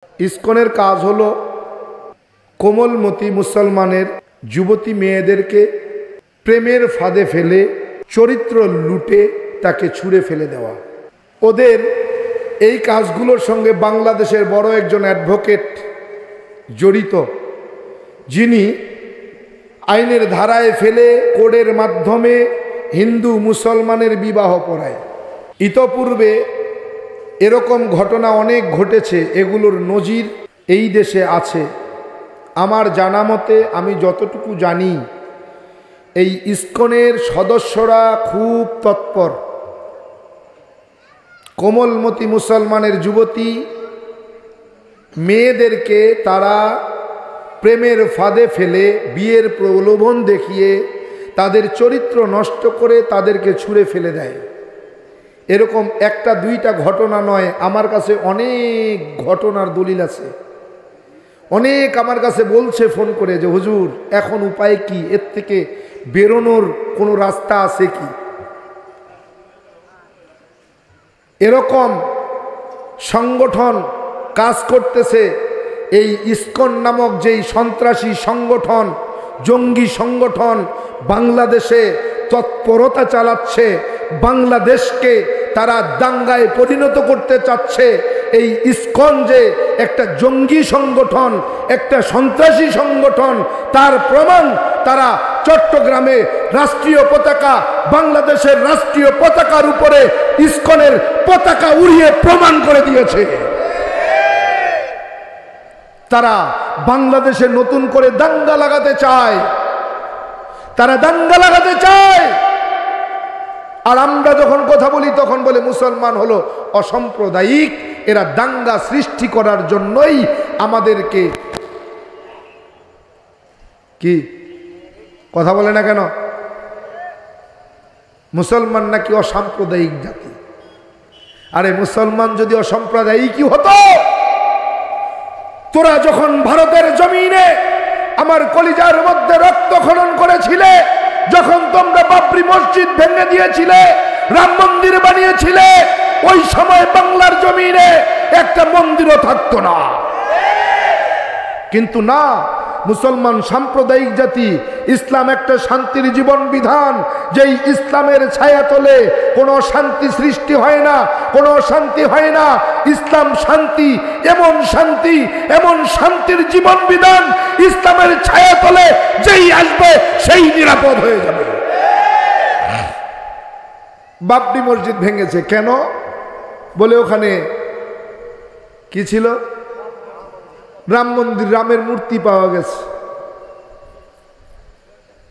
ইসকনের কাজ হলো কোমলমতি মুসলমানের যুবতী মেয়েদেরকে প্রেমের ফাঁদে ফেলে চরিত্র লুটে তাকে ছুঁড়ে ফেলে দেওয়া। ওদের এই কাজগুলোর সঙ্গে বাংলাদেশের বড় একজন অ্যাডভোকেট জড়িত, যিনি আইনের ধারায় ফেলে কোর্টের মাধ্যমে হিন্দু মুসলমানের বিবাহ পড়ায়। ইতপূর্বে এরকম ঘটনা অনেক ঘটেছে, এগুলোর নজির এই দেশে আছে। আমার জানা মতে, আমি যতটুকু জানি, এই ইসকনের সদস্যরা খুব তৎপর। কোমলমতি মুসলমানের যুবতী মেয়েদেরকে তারা প্রেমের ফাঁদে ফেলে বিয়ের প্রলোভন দেখিয়ে তাদের চরিত্র নষ্ট করে তাদেরকে ছুঁড়ে ফেলে দেয়। এরকম একটা দুইটা ঘটনা নয়, আমার কাছে অনেক ঘটনার দলিল আছে। অনেক আমার কাছে বলছে ফোন করে যে হুজুর এখন উপায় কি, এর থেকে বেরোনোর কোনো রাস্তা আছে কি। এরকম সংগঠন কাজ করতেছে। এই ইসকন নামক যেই সন্ত্রাসী সংগঠন, জঙ্গি সংগঠন বাংলাদেশে তৎপরতা চালাচ্ছে, বাংলাদেশকে তারা দাঙ্গায় পরিণত করতে চাচ্ছে। এই ইসকন যে একটা জঙ্গি সংগঠন, একটা সন্ত্রাসী সংগঠন, তার প্রমাণ তারা চট্টগ্রামে রাষ্ট্রীয় পতাকা, বাংলাদেশের রাষ্ট্রীয় পতাকার উপরে ইসকনের পতাকা উড়িয়ে প্রমাণ করে দিয়েছে। তারা বাংলাদেশে নতুন করে দাঙ্গা লাগাতে চায়, তারা দাঙ্গা লাগাতে চায়। আর আমরা যখন কথা বলি তখন বলে মুসলমান হলো অসাম্প্রদায়িক, এরা দাঙ্গা সৃষ্টি করার জন্যই আমাদেরকে। কি কথা বলে না কেন? মুসলমান নাকি অসাম্প্রদায়িক জাতি? আরে মুসলমান যদি অসাম্প্রদায়িকই হতো, তোরা যখন ভারতের জমিনে আমার কলিজার মধ্যে রক্তক্ষরণ করেছিলে, যখন তোমরা বাবরি মসজিদ ভেঙে দিয়েছিলে, রাম মন্দির বানিয়েছিলে, ওই সময় বাংলার জমিনে একটা মন্দিরও থাকতো না। কিন্তু না, মুসলমান সাম্প্রদায়িক জাতি। ইসলাম একটা শান্তির জীবন বিধান, যেই ইসলামের ছায়াতলে কোনো শান্তি সৃষ্টি হয় না, কোনো শান্তি হয় না। ইসলাম শান্তি, এমন শান্তির জীবন বিধান, ইসলামের ছায়াতলে যেই আসবে সেই নিরাপদ হয়ে যাবে। বাবরি মসজিদ ভেঙেছে কেন? বলে ওখানে কি ছিল? রাম মন্দির, রামের মূর্তি পাওয়া গেছে।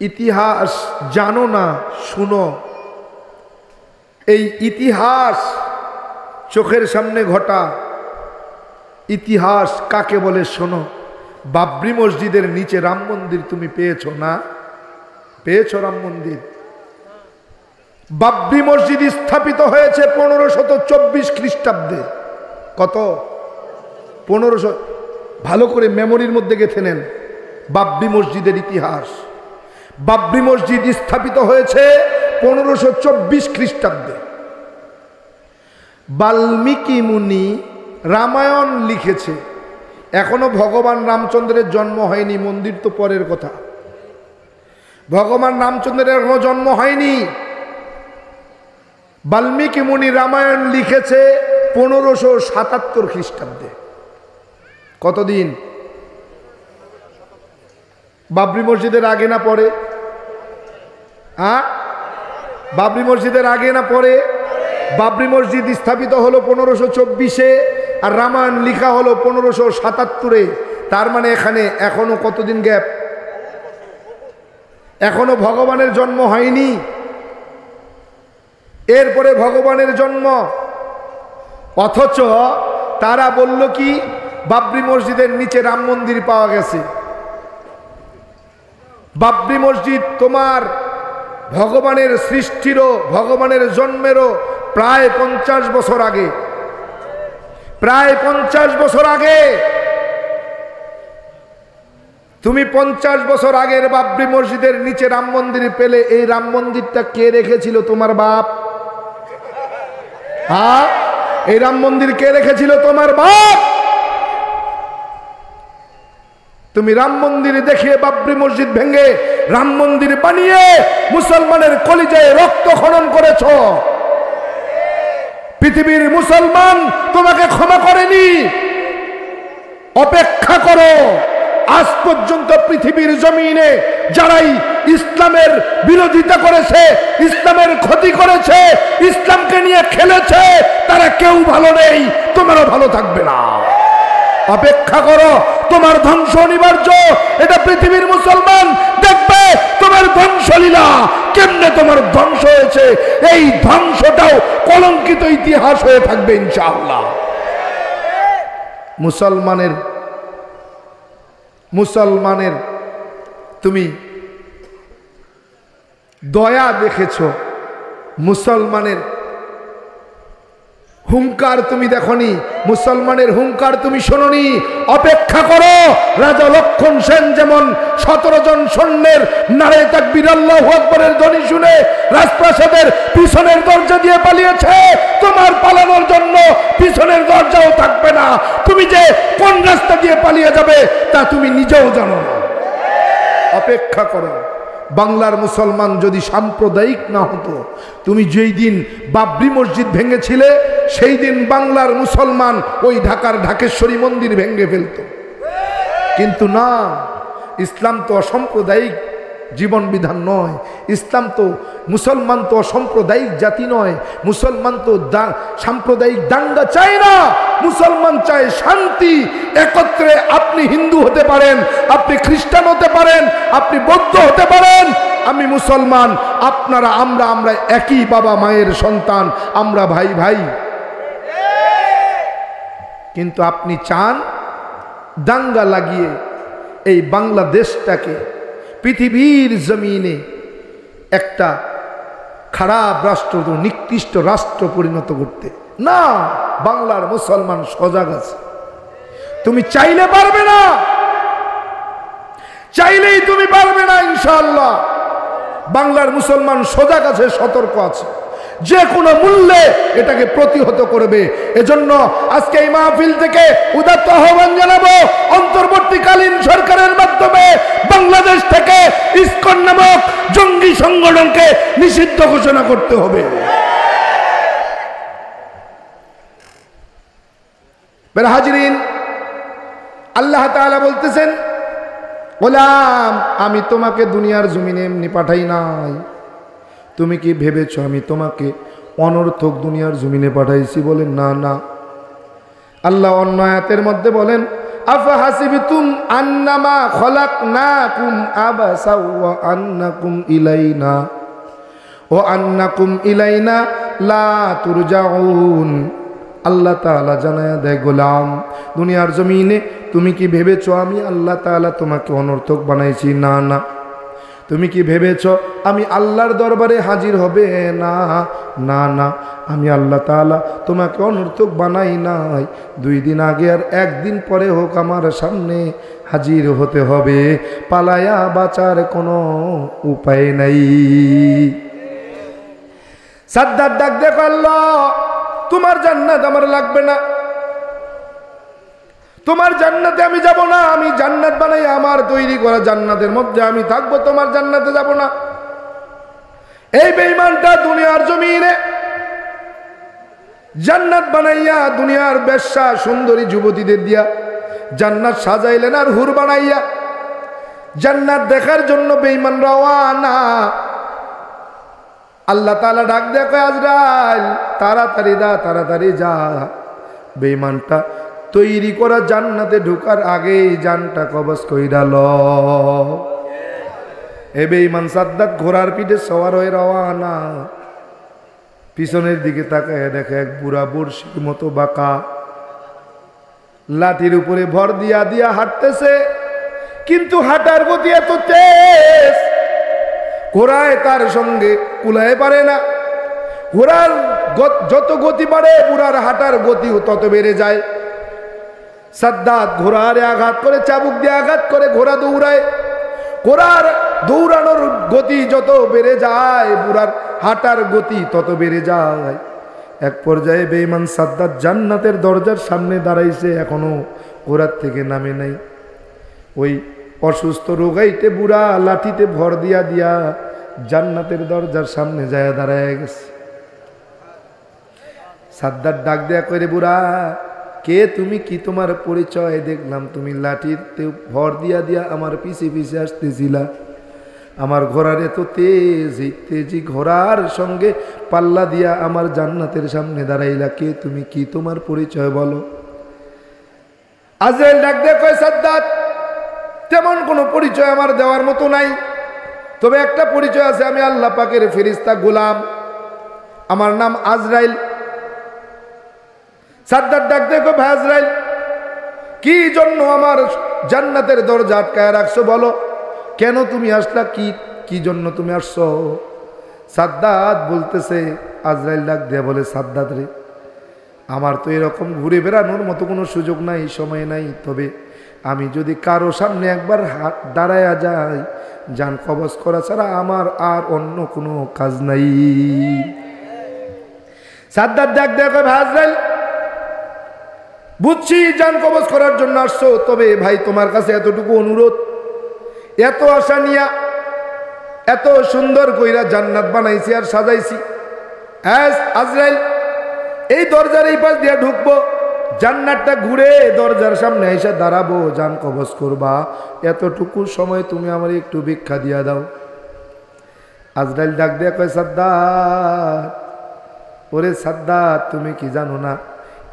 ইতিহাস জানো না, শুনো। এই ইতিহাস চোখের সামনে ঘটা ইতিহাস কাকে বলে শোনো। বাবরি মসজিদের নিচে রাম মন্দির তুমি পেয়েছো না? পেয়েছো রাম মন্দির? বাবরি মসজিদ স্থাপিত হয়েছে 1524 খ্রিস্টাব্দে। কত? 1500। ভালো করে মেমোরির মধ্যে গেঁথে নেন বাবরি মসজিদের ইতিহাস। বাবরি মসজিদ স্থাপিত হয়েছে 1524 খ্রিস্টাব্দে। বাল্মীকি মুনি রামায়ণ লিখেছে। এখনো ভগবান রামচন্দ্রের জন্ম হয়নি, মন্দির তো পরের কথা। ভগবান রামচন্দ্রের এখনো জন্ম হয়নি। বাল্মীকি মুনি রামায়ণ লিখেছে 1577 খ্রিস্টাব্দে। কতদিন? বাবরি মসজিদের আগে না পরে? বাবরি মসজিদের আগে না পরে? বাবরি মসজিদ স্থাপিত হলো 1524-এ, আর রামায়ণ লিখা হলো 1577-এ। তার মানে এখানে এখনো কতদিন গ্যাপ? এখনো ভগবানের জন্ম হয়নি। এরপরে ভগবানের জন্ম। অথচ তারা বলল কি, বাবরি মসজিদের নিচে রাম মন্দির পাওয়া গেছে। বাবরি মসজিদ তোমার ভগবানের সৃষ্টিরও, ভগবানের জন্মেরও প্রায় 50 বছর আগে। প্রায় 50 বছর আগে। তুমি 50 বছর আগের বাবরি মসজিদের নিচে রাম মন্দির পেলে। এই রাম মন্দিরটা কে রেখেছিল? তোমার বাপ। এই রাম মন্দির কে রেখেছিল? তোমার বাপ। তুমি রাম মন্দির দেখিয়ে বাবরি মসজিদ ভেঙে রাম মন্দির বানিয়ে মুসলমানের কলিজায় রক্ত খনন করেছ। পৃথিবীর মুসলমান তোমাকে ক্ষমা করেনি। অপেক্ষা করো, আজ পর্যন্ত পৃথিবীর জমিনে যারাই ইসলামের বিরোধিতা করেছে, ইসলামের ক্ষতি করেছে, ইসলামকে নিয়ে খেলেছে, তারা কেউ ভালো নেই, তোমারও ভালো থাকবে না। অপেক্ষা করো, তোমার ধ্বংস অনিবার্য। এটা পৃথিবীর মুসলমান দেখবে তোমার ধ্বংসলীলা কেমনে তোমার ধ্বংস হয়েছে। এই ধ্বংসটাও কলঙ্কিত ইতিহাস হয়ে থাকবে ইনশাআল্লাহ। মুসলমানের তুমি দয়া দেখেছ, মুসলমানের হুঙ্কার তুমি দেখনি, মুসলমানের হুঙ্কার তুমি শোনোনি। অপেক্ষা করো, রাজা লক্ষণ সেন যেমন 17 জন সৈন্যের নারে তাকবীর আল্লাহু আকবারের ধ্বনি শুনে রাজপ্রাসাদের পিছনের দরজা দিয়ে পালিয়েছে, তোমার পালানোর জন্য পিছনের দরজাও থাকবে না। তুমি যে কোন রাস্তা দিয়ে পালিয়ে যাবে তা তুমি নিজেও জানো না। অপেক্ষা করো। বাংলার মুসলমান যদি সাম্প্রদায়িক না হতো, তুমি যেই দিন বাবরি মসজিদ ভেঙেছিলে সেই দিন বাংলার মুসলমান ওই ঢাকার ঢাকেশ্বরী মন্দির ভেঙে ফেলত। কিন্তু না, ইসলাম তো অসাম্প্রদায়িক জীবন বিধান নয়। ইসলাম তো, মুসলমান তো অসাম্প্রদায়িক জাতি নয়। মুসলমান তো সাম্প্রদায়িক দাঙ্গা চায় না। মুসলমান চায় শান্তি। একত্রে আপনি হিন্দু হতে পারেন, আপনি খ্রিস্টান হতে পারেন, আপনি বৌদ্ধ হতে পারেন, আমি মুসলমান, আপনারা আমরা একই বাবা মায়ের সন্তান, আমরা ভাই ভাই। কিন্তু আপনি চান দাঙ্গা লাগিয়ে এই বাংলাদেশটাকে পৃথিবীর জমিনে একটা খারাপ রাষ্ট্র, নিকৃষ্ট রাষ্ট্র পরিণত করতে। না, বাংলার মুসলমান সজাগ আছে। তুমি চাইলে পারবে না, চাইলেই তুমি পারবে না ইনশাআল্লাহ। বাংলার মুসলমান সজাগ আছে, সতর্ক আছে, যে কোনো মূল্যে এটাকে প্রতিহত করবে। এজন্য আজকে এই মাহফিল থেকে উদাত্ত আহ্বান জানাবো, অন্তর্বর্তীকালীন সরকারের মাধ্যমে বাংলাদেশ থেকে ইসকন নামক জঙ্গি সংগঠনকে নিষিদ্ধ ঘোষণা করতে হবে। হাজিরিন, আল্লাহ তাআলা বলতেছেন, গোলাম আমি তোমাকে দুনিয়ার জমিনে এমনি পাঠাই নাই। তুমি কি ভেবেছ আমি তোমাকে অনর্থক দুনিয়ার জমিনে পাঠাইছি? বলেন না, না। আল্লাহ অন্য আয়াতের মধ্যে বলেন, আফা হাসিবতুম আন্নামা খলাকনাকুম আবাসা ওয়া আন্নাকুম ইলাইনা ওয়া আন্নাকুম ইলাইনা লা তুরজাউন। আল্লাহ তাআলা জানায়া দেয়, গোলাম দুনিয়ার জমিনে তুমি কি ভেবেছ আমি আল্লাহ তাআলা তোমাকে অনর্থক বানাইছি? না, না। তুমি কি ভেবেছ আমি আল্লাহর দরবারে হাজির হবে? না, না, না। আমি আল্লাহ তাআলা তোমাকে অনর্থক বানাই নাই। 2 দিন আগে আর 1 দিন পরে হোক আমার সামনে হাজির হতে হবে। পালায়া বাঁচার কোনো উপায় নাই। সাদ্দাত ডাক দেখো, আল্লাহ তোমার জান্নাত আমার লাগবে না, তোমার জান্নাতে আমি যাব না। আমি জান্নাত বানাই আমার তৈরি করা জান্নাতের মধ্যে আমি থাকবো, তোমার জান্নাতে যাব না। এই বেঈমানটা দুনিয়ার জমিনে জান্নাত বানাইয়া দুনিয়ার বেশ্যা সুন্দরী যুবতীদের দিয়া জান্নাত সাজাইলেন, আর হুর বানাইয়া জান্নাত দেখার জন্য বেঈমান রওয়ানা। আল্লাহ তাআলা ডাক দেখো, আজরাইল তাড়াতাড়ি দা, তাড়াতাড়ি যা। বেঈমানটা তৈরি করা জান্নাতে ঢোকার আগেই জানটা কবজ কইরা ল। এ বেঈমান সাদ্দাত ঘোড়ার পিঠে সওয়ার হয়ে রওয়ানা। পিছনের দিকে তাকায় দেখে এক বুড়া বর্ষির মতো বাঁকা, লাঠির উপরে ভর দিয়া দিয়া হাঁটতেছে, কিন্তু হাঁটার গতি এত তেজ ঘোড়ায় তার সঙ্গে কুলায় পারে না। ঘোড়ার যত গতি বাড়ে বুড়ার হাঁটার গতি তত বেড়ে যায়। সাদ্দাত ঘোড়ারে আঘাত করে, চাবুক দিয়ে আঘাত করে, ঘোড়া দৌড়ায়। ঘোড়ার দৌড়ানোর গতি যত বেড়ে যায় বুড়ার হাঁটার গতি তত বেড়ে যায়। এক পর্যায়ে বেঈমান সাদ্দাত জান্নাতের দরজার সামনে দাঁড়াইছে, এখনো ঘোড়ার থেকে নামে নাই। ওই অসুস্থ রোগাইতে বুড়া লাঠিতে ভর দিয়া দিয়া জান্নাতের দরজার সামনে যায় দাঁড়ায় গেছে। সাদ্দাত ডাক দেয়া করে, বুড়া কে তুমি, কি তোমার পরিচয়? দেখলাম তুমি লাঠিতে ভর দিয়া দিয়া আমার পিছে পিছে আসতেছিলা, আমার ঘোড়ার এত তেজ, এই তেজি ঘোড়ার সঙ্গে পাল্লা দিয়া আমার জান্নাতের সামনে দাঁড়াইলা, কে তুমি, কি তোমার পরিচয় বলো? আজরাইল ডাক দেয়া কয়, সাদ্দাত তেমন কোনো পরিচয় আমার দেওয়ার মতো নাই, তবে একটা পরিচয় আছে, আমি আল্লাহ পাকের ফেরেশতা গোলাম, আমার নাম আজরাইল। সাদ্দাত ডাক দেয়া কয়, ভাই আজরাইল কি জন্য আমার জান্নাতের দরজা আটকায় রাখছো বলো, কেন তুমি আসলা, কি জন্য তুমি আসছো? সাদ্দাত বলতেছে, আজরাইল ডাক দেয়া বলে, সাদ্দাত রে, আমার তো এরকম ঘুরে বেড়ানোর মতো কোনো সুযোগ নাই, সময় নাই, তবে আমি যদি কারো সামনে একবার দাঁড়ায়া যাই, জান কবজ করা ছাড়া আমার আর অন্য কোনো কাজ নাই। সাদ্দাত ডাক দেয়া কয়, ভাই আজরাইল বুঝছি জান কবজ করার জন্য আসছো, তবে ভাই তোমার কাছে এতটুকু অনুরোধ, এত আশা নিয়া এত সুন্দর কইরা জান্নাত বানাইছি আর সাজাইছি, আজরাইল এই দরজার এই পাশ দিয়া ঢুকবো, জান্নাতটা ঘুরে দরজার সামনে এসে দাঁড়াবো, জান কবজ করবা, এতটুকু সময় তুমি আমার একটু ভিক্ষা দিয়া দাও। আজরাইল ডাক দেয়া কয়, সাদ্দাত ওরে সাদ্দাত তুমি কি জানো না,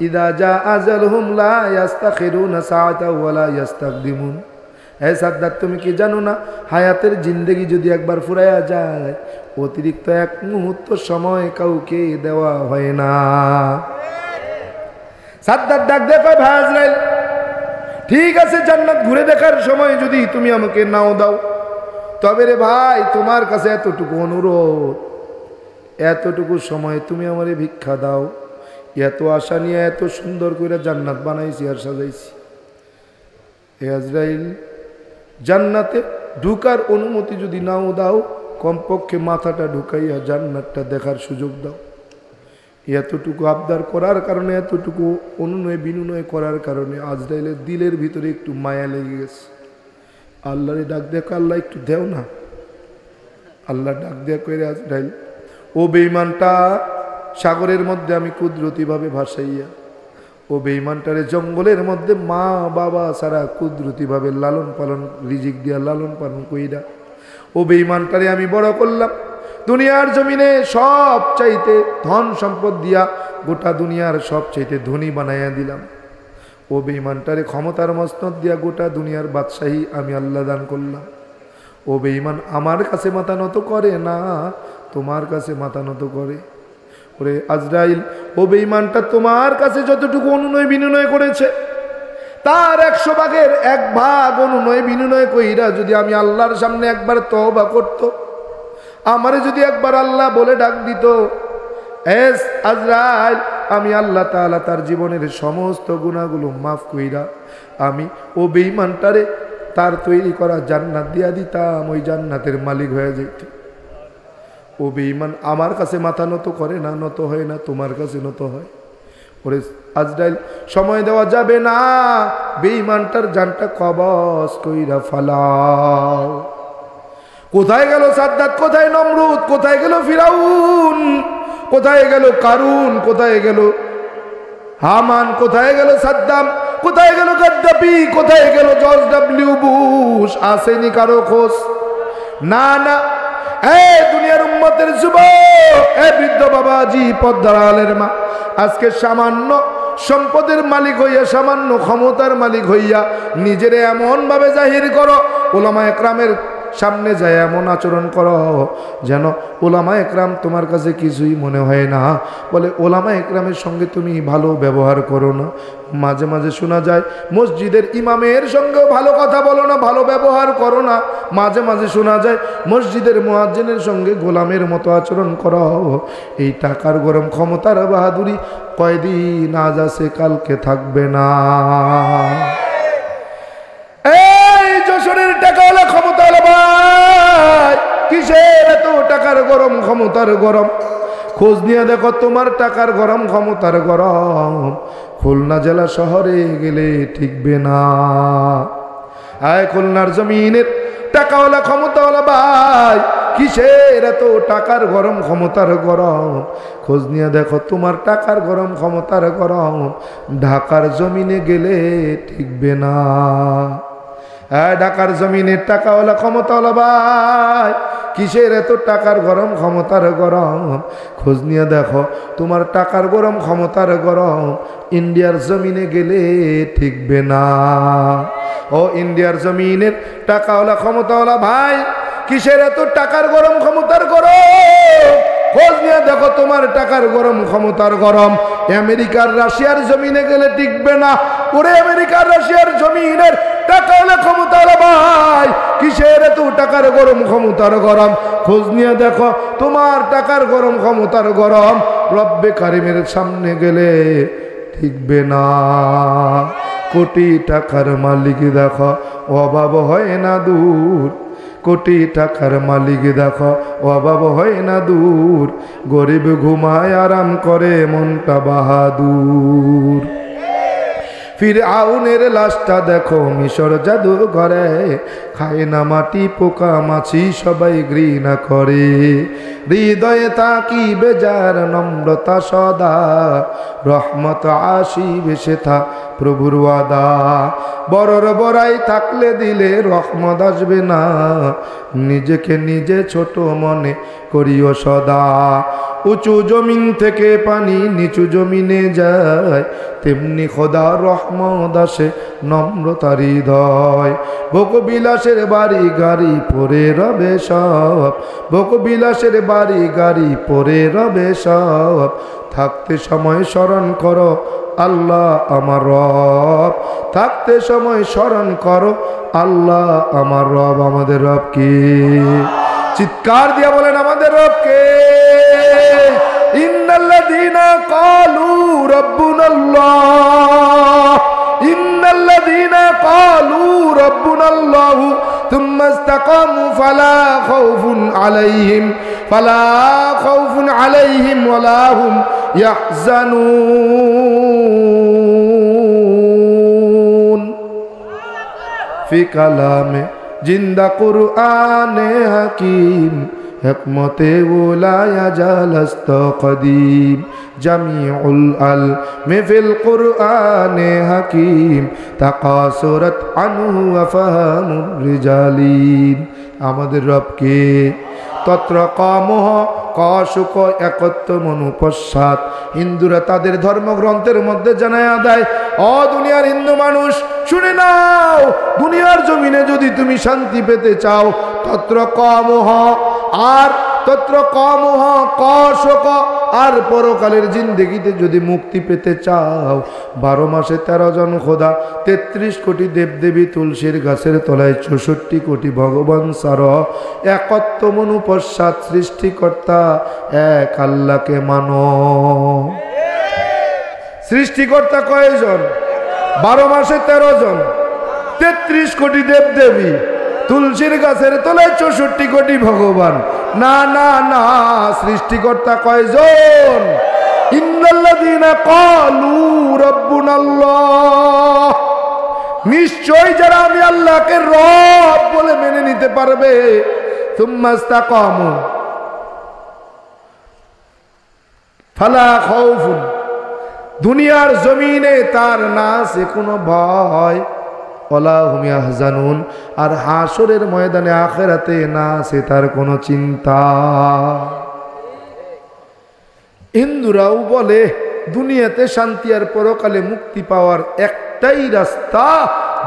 ইদা জা আজালহুম লা ইস্তাখিরুনা সাআতা ওয়ালা ইস্তাকদিমুন। হে সাদ্দাত তুমি কি জানো না, হায়াতের জিন্দেগি যদি একবার ফুরাইয়া যায়, অতিরিক্ত এক মুহূর্ত সময় কাউকে দেওয়া হয় না। সাদ্দাত ডাক দেয়া কয়, ভাই আজরাইল ঠিক আছে, জান্নাত ঘুরে দেখার সময় যদি তুমি আমাকে নাও দাও, তবে রে ভাই তোমার কাছে এতটুকু অনুরোধ, এতটুকু সময় তুমি আমারে ভিক্ষা দাও, এত আশা নিয়ে এত সুন্দর করে জান্নাত বানাইছি আর সাজাইছি। হে আজরাইল জান্নাতে ঢুকার অনুমতি যদি নাও দাও, কমপক্ষে মাথাটা ঢুকাইয়া জান্নাতটা দেখার সুযোগ দাও। এতটুকু আবদার করার কারণে, এতটুকু অনুনয় বিনুনয় করার কারণে আজরাইলের দিলের ভিতরে একটু মায়া লেগে গেছে। আল্লাহরে ডাক দেখো, আল্লাহ একটু দেও না। আল্লাহ ডাক দেয়া করে, আজরাইল ও বেঈমানটা সাগরের মধ্যে আমি কুদরতিভাবে ভাসাইয়া, ও বেঈমানটারে জঙ্গলের মধ্যে মা বাবা ছাড়া কুদরতিভাবে লালন পালন, রিজিক দিয়া লালন পালন কইরা ও বেঈমানটারে আমি বড় করলাম, দুনিয়ার জমিনে সব চাইতে ধন সম্পদ দিয়া গোটা দুনিয়ার সব চাইতে ধনী বানাইয়া দিলাম। ও বেঈমানটারে ক্ষমতার মসনদ দিয়া গোটা দুনিয়ার বাদশাহী আমি আল্লাহ দান করলাম। ও বেঈমান আমার কাছে মাথা নত করে না, তোমার কাছে মাথা নত করে। ওরে আজরাইল ও বেঈমানটা তোমার কাছে যতটুকু অনুনয় বিনয় করেছে, তার 100 ভাগের 1 ভাগ অনুনয় বিনয় কইরা যদি আমি আল্লাহর সামনে একবার তওবা করত, আমারে যদি একবার আল্লাহ বলে ডাক দিত, এস আজরাইল, আমি আল্লাহ তাআলা তার জীবনের সমস্ত গুনাহগুলো মাফ কইরা আমি ও বেঈমানটারে তার তৈরি করা জান্নাত দিয়া দিতাম, ওই জান্নাতের মালিক হয়ে যেত। ও বেঈমান আমার কাছে মাথা নত করে না, নত হয় না, তোমার কাছে নত হয়। ওরে আজরাইল সময় দেওয়া যাবে না, বেঈমানটার জানটা কবজ কইরা ফালাও। কোথায় গেল সাদ্দাত, কোথায় নমরুদ, কোথায় গেল ফিরাউন, কোথায় গেল কারুন, কোথায় গেল হামান, কোথায় গেল সাদ্দাম, কোথায় গেল গাদ্দাফি, কোথায় গেল জর্জ ডব্লিউ বুশ? আসেনি কারো খোঁজ? না না। দুনিয়ার উম্মতের যুবক, বৃদ্ধ বাবাজি, পদ্মার আলের মা, আজকে সামান্য সম্পদের মালিক হইয়া, সামান্য ক্ষমতার মালিক হইয়া নিজের এমন ভাবে জাহির করো, উলামা একরামের সামনে যায় এমন আচরণ করো যেন ওলামা একরাম তোমার কাছে কিছুই মনে হয় না। বলে ওলামা একরামের সঙ্গে তুমি ভালো ব্যবহার করো না। মাঝে মাঝে শোনা যায় মসজিদের ইমামের সঙ্গেও ভালো কথা বলো না, ভালো ব্যবহার করো না। মাঝে মাঝে শোনা যায় মসজিদের মুয়াজ্জিনের সঙ্গে গোলামের মতো আচরণ করো। এই টাকার গরম, ক্ষমতার বাহাদুরি কয়দিন আজ আছে কালকে থাকবে না। যশোরের টাকা হলো, ক্ষমতা হলো, ভাই কিসের এত টাকার গরম, ক্ষমতার গরম? খোঁজ নিয়ে দেখো তোমার টাকার গরম, ক্ষমতার গরম খুলনা জেলা শহরে গেলে ঠিকবে না। আয় খুলনার জমিনের টাকাওয়ালা ক্ষমতাওয়ালা ভাই, কিসের এত টাকার গরম ক্ষমতার গরম? খোঁজ নিয়ে দেখো তোমার টাকার গরম ক্ষমতার গরম ঢাকার জমিনে গেলে টিকবে না। ঢাকার জমিনের টাকাওয়ালা ক্ষমতাওয়ালা ভাই, কিসের এত টাকার গরম ক্ষমতার গরম? খোঁজ নিয়ে দেখো তোমার টাকার গরম ক্ষমতার গরম ইন্ডিয়ার জমিনে গেলে টিকবে না। ও ইন্ডিয়ার জমিনের টাকাওয়ালা ক্ষমতাওয়ালা ভাই, কিসের এত টাকার গরম ক্ষমতার গরম? খোঁজ নিয়ে দেখো তোমার টাকার গরম ক্ষমতার গরম আমেরিকার রাশিয়ার জমিনে গেলে টিকবে না। ওরে আমেরিকার রাশিয়ার জমিনের টাকাওয়ালা ক্ষমতাওয়ালা ভাই, কিসের এত টাকার গরম ক্ষমতার গরম? খোঁজ নিয়ে দেখো তোমার টাকার গরম ক্ষমতার গরম রব্বে কারিমের সামনে গেলে টিকবে না। কোটি টাকার মালিক দেখো অভাব হয় না দূর, কোটি টাকার মালিক দেখো অভাব হয় না দূর, গরিব ঘুমায় আরাম করে মনটা বাহাদুর। ফিরআউনের লাশটা দেখো মিশর জাদু ঘরে, খায় না মাটি পোকা মাছি সবাই ঘৃণা করে। হৃদয়ে তাকি বেজার নম্রতা সদা, রহমত আসিবে সেথা প্রভুর ওয়াদা। বড়র বড়াই থাকলে দিলে রহমত আসবে না, নিজেকে নিজে ছোট মনে করিও সদা। উঁচু জমিন থেকে পানি নিচু জমিনে যায়, তেমনি খোদা রহমত আসে নম্রতার হৃদয়। ভোগবিলাসের বাড়ি গাড়ি পরে রবে সব, ভোগবিলাসের বাড়ি গাড়ি পরে রবে সব। থাকতে সময় স্মরণ করো আল্লাহ আমার রব, থাকতে সময় স্মরণ করো আল্লাহ আমার রব। আমাদের রব কে? চিৎকার দিয়া বলেন আমাদের রব কে? ইন্নাল্লাযীনা ক্বালু রাব্বুনাল্লাহ, ইন্নাল্লাযীনা ক্বালু রাব্বুনাল্লাহ থুম্মা ইসতাকামু ফালা খাউফুন আলাইহিম ওয়ালা হুম ইয়াহজানুন। ফি কালামে জিন্দা কুরআনে হাকিম, হিকমতে উলায়া জালস্ত কদিম। জামিউল আলমে ফিল কুরআনে হাকিম, তাকাসুরাত আনহু আফহামুর রিজালিন। আমাদের রব কে? তত্র কামহ কশুক একত্ব মনুপশ্চাৎ। হিন্দুরা তাদের ধর্মগ্রন্থের মধ্যে জানায়া দেয়, ও দুনিয়ার হিন্দু মানুষ শুনে নাও, দুনিয়ার জমিনে যদি তুমি শান্তি পেতে চাও তত্র কামহ, আর তত্র কামহ কশুক, আর পরকালের জিন্দেগিতে যদি মুক্তি পেতে চাও 12 মাসে 13 জন খোদা, 33 কোটি দেবদেবী তুলসীর গাছের তলায় 64 কোটি ভগবান সার, একত্ব মনুপশ্চাৎ সৃষ্টিকর্তা এক আল্লাহকে মানো। সৃষ্টিকর্তা কয়জন? 12 মাসে 13 জন, 33 কোটি দেবদেবী, তুলসীর গাছের তলায় 64 কোটি ভগবান। না না না, সৃষ্টিকর্তা কয়জন? ইন্নাল্লাযীনা ক্বালু রাব্বুনাল্লাহ, নিশ্চয় যারা আমি আল্লাহকে রব বলে মেনে নিতে পারবে। সুম্মা ইসতাকামু ফালা খাউফুন, দুনিয়ার জমিনে তার না আছে কোনো ভয়, ওয়ালা হুম ইয়াহজানুন, আর হাসরের ময়দানে আখিরাতে না আছে তার কোনো চিন্তা। হিন্দুরাও বলে দুনিয়াতে শান্তি আর পরকালে মুক্তি পাওয়ার একটাই রাস্তা,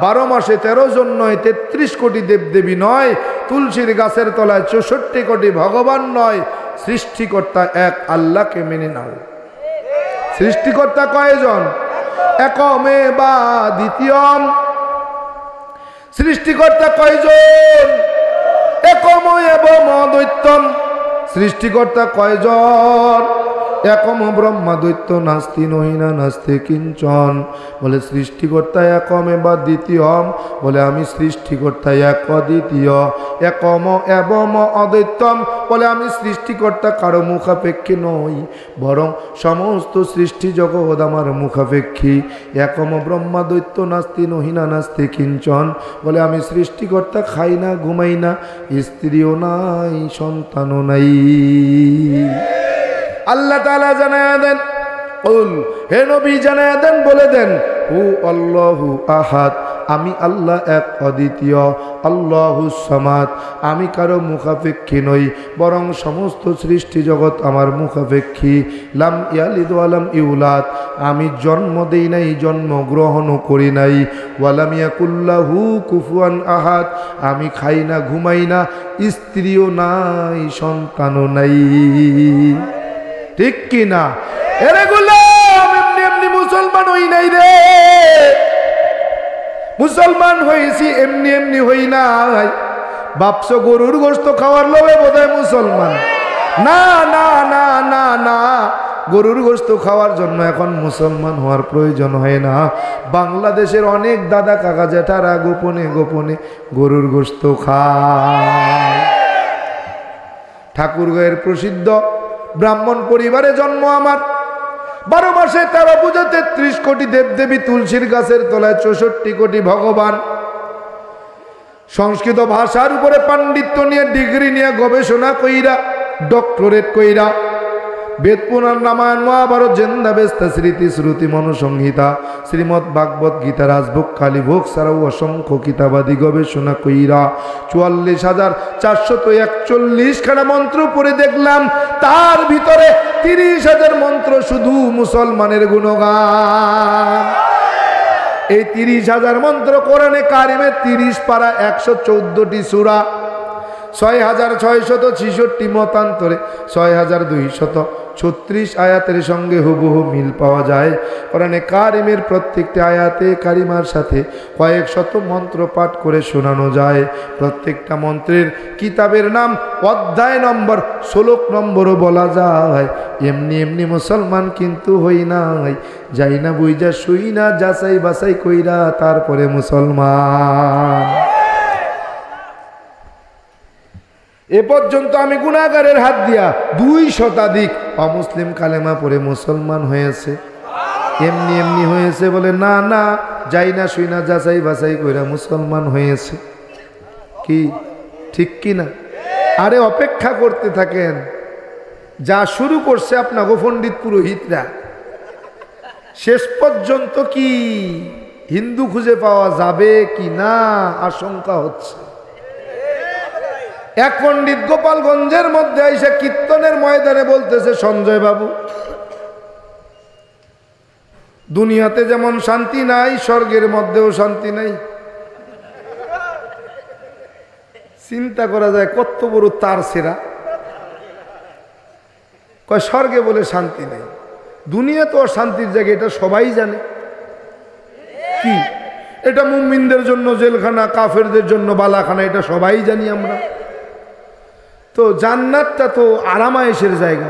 12 মাসে 13 জন নয়, 33 কোটি দেবদেবী নয়, তুলসীর গাছের তলায় 64 কোটি ভগবান নয়, সৃষ্টিকর্তা এক আল্লাহকে মেনে নাও। সৃষ্টিকর্তা কয়জন? একমে বা দ্বিতীয়ম। সৃষ্টিকর্তা কয়জন? একম এবং অদ্বৈতম। সৃষ্টিকর্তা কয়জন? একম ব্রহ্মা দৈত্য নাস্তি নহিনা নাস্তি কিঞ্চন। বলে সৃষ্টিকর্তা একম এবার দ্বিতীয়ম, বলে আমি সৃষ্টিকর্তা এক অদ্বিতীয়। একম এবম অদ্বৈতম, বলে আমি সৃষ্টিকর্তা কারো মুখাপেক্ষী নই, বরং সমস্ত সৃষ্টি জগৎ আমার মুখাপেক্ষী। একম ব্রহ্মা দৈত্য নাস্তি নহিনা নাস্তি কিঞ্চন, বলে আমি সৃষ্টিকর্তা, খাই না ঘুমাই না, স্ত্রীও নাই সন্তানও নাই। আল্লাহ তাআলা জানায়া দেন, কুল হে নবী জানায়া দেন, বলে দেন, হু আল্লাহু আহাদ, আমি আল্লাহ এক অদ্বিতীয়। আল্লাহু সামাদ, আমি কারো মুখাপেক্ষী নই, বরং সমস্ত সৃষ্টি জগৎ আমার মুখাপেক্ষী। লাম ইয়ালিদ ওয়ালাম ইউলাদ, আমি জন্ম দেই নাই, জন্মগ্রহণও করি নাই। ওয়ালাম ইয়াকুল্লাহু কুফুয়ান আহাদ, আমি খাই না ঘুমাই না, স্ত্রীও নাই সন্তানও নাই। ঠিক কি না? এরে গোলাম, এমনি এমনি মুসলমান হই নাই রে। মুসলমান হয়েছি এমনি এমনি হই নাই। বাপসো গরুর গোশত খাওয়ার লোভে বোধহয় মুসলমান? না না না না না, গরুর গোশত খাওয়ার জন্য এখন মুসলমান হওয়ার প্রয়োজন হয় না। বাংলাদেশের অনেক দাদা কাকা জেঠারা গোপনে গোপনে গরুর গোশত খায়। ঠাকুরগাঁয়ের প্রসিদ্ধ ব্রাহ্মণ পরিবারে জন্ম আমার। 12 মাসে 13 পূজা, 33 কোটি দেবদেবী, তুলসীর গাছের তলায় 64 কোটি ভগবান। সংস্কৃত ভাষার উপরে পাণ্ডিত্য নিয়ে, ডিগ্রি নিয়ে, গবেষণা কইরা, ডক্টরেট কইরা, বেদ পুরাণ রামায়ণ মহাভারত জেন্দা বেস্তা স্মৃতি শ্রুতি মনুসংহিতা শ্রীমৎ ভাগবত গীতা রাজভোগ খালি ভোগ ছাড়াও অসংখ্য কিতাবাদি গবেষণা কইরা 44,441 খানা মন্ত্র পড়ে দেখলাম, তার ভিতরে 30,000 মন্ত্র শুধু মুসলমানের গুণগান। এই 30,000 মন্ত্র কোরআনে কারিমে 30 পারা 114টি সূরা, 6,666 মতান্তরে 6,236 আয়াতের সঙ্গে হুবহু মিল পাওয়া যায়। কোরআনে কারিমের প্রত্যেকটি আয়াতে কারিমার সাথে কয়েক শত মন্ত্র পাঠ করে শোনানো যায়। প্রত্যেকটা মন্ত্রের কিতাবের নাম, অধ্যায় নম্বর, শ্লোক নম্বরও বলা যায়। এমনি এমনি মুসলমান কিন্তু হই নাই, যাই না বুঝা শুই না, যাচাই বাছাই কইরা তারপরে মুসলমান। এ পর্যন্ত আমি গুনাহগারের হাত দিয়া 2 শতাধিক অমুসলিম কালেমা পড়ে মুসলমান হয়েছে। এমনি এমনি হয়েছে বলে না না, যাই না শুই না, যাচাই বাছাই কইরা মুসলমান হয়েছে। কি ঠিক কি না? আরে অপেক্ষা করতে থাকেন, যা শুরু করছে আপনাকে পণ্ডিত পুরোহিতরা, শেষ পর্যন্ত কি হিন্দু খুঁজে পাওয়া যাবে কি না আশঙ্কা হচ্ছে। এক পণ্ডিত গোপালগঞ্জের মধ্যে এসে কীর্তনের ময়দানে বলতেছে, সঞ্জয় বাবু, দুনিয়াতে যেমন শান্তি নাই, স্বর্গের মধ্যেও শান্তি নাই। চিন্তা করা যায় কত বড় তার সেরা। কয় স্বর্গে বলে শান্তি নেই, দুনিয়া তো শান্তির জায়গা, এটা সবাই জানে। কি এটা মুমিনদের জন্য জেলখানা, কাফেরদের জন্য বালাখানা, এটা সবাই জানি আমরা। তো জান্নাতটা তো আরামায়েশের জায়গা।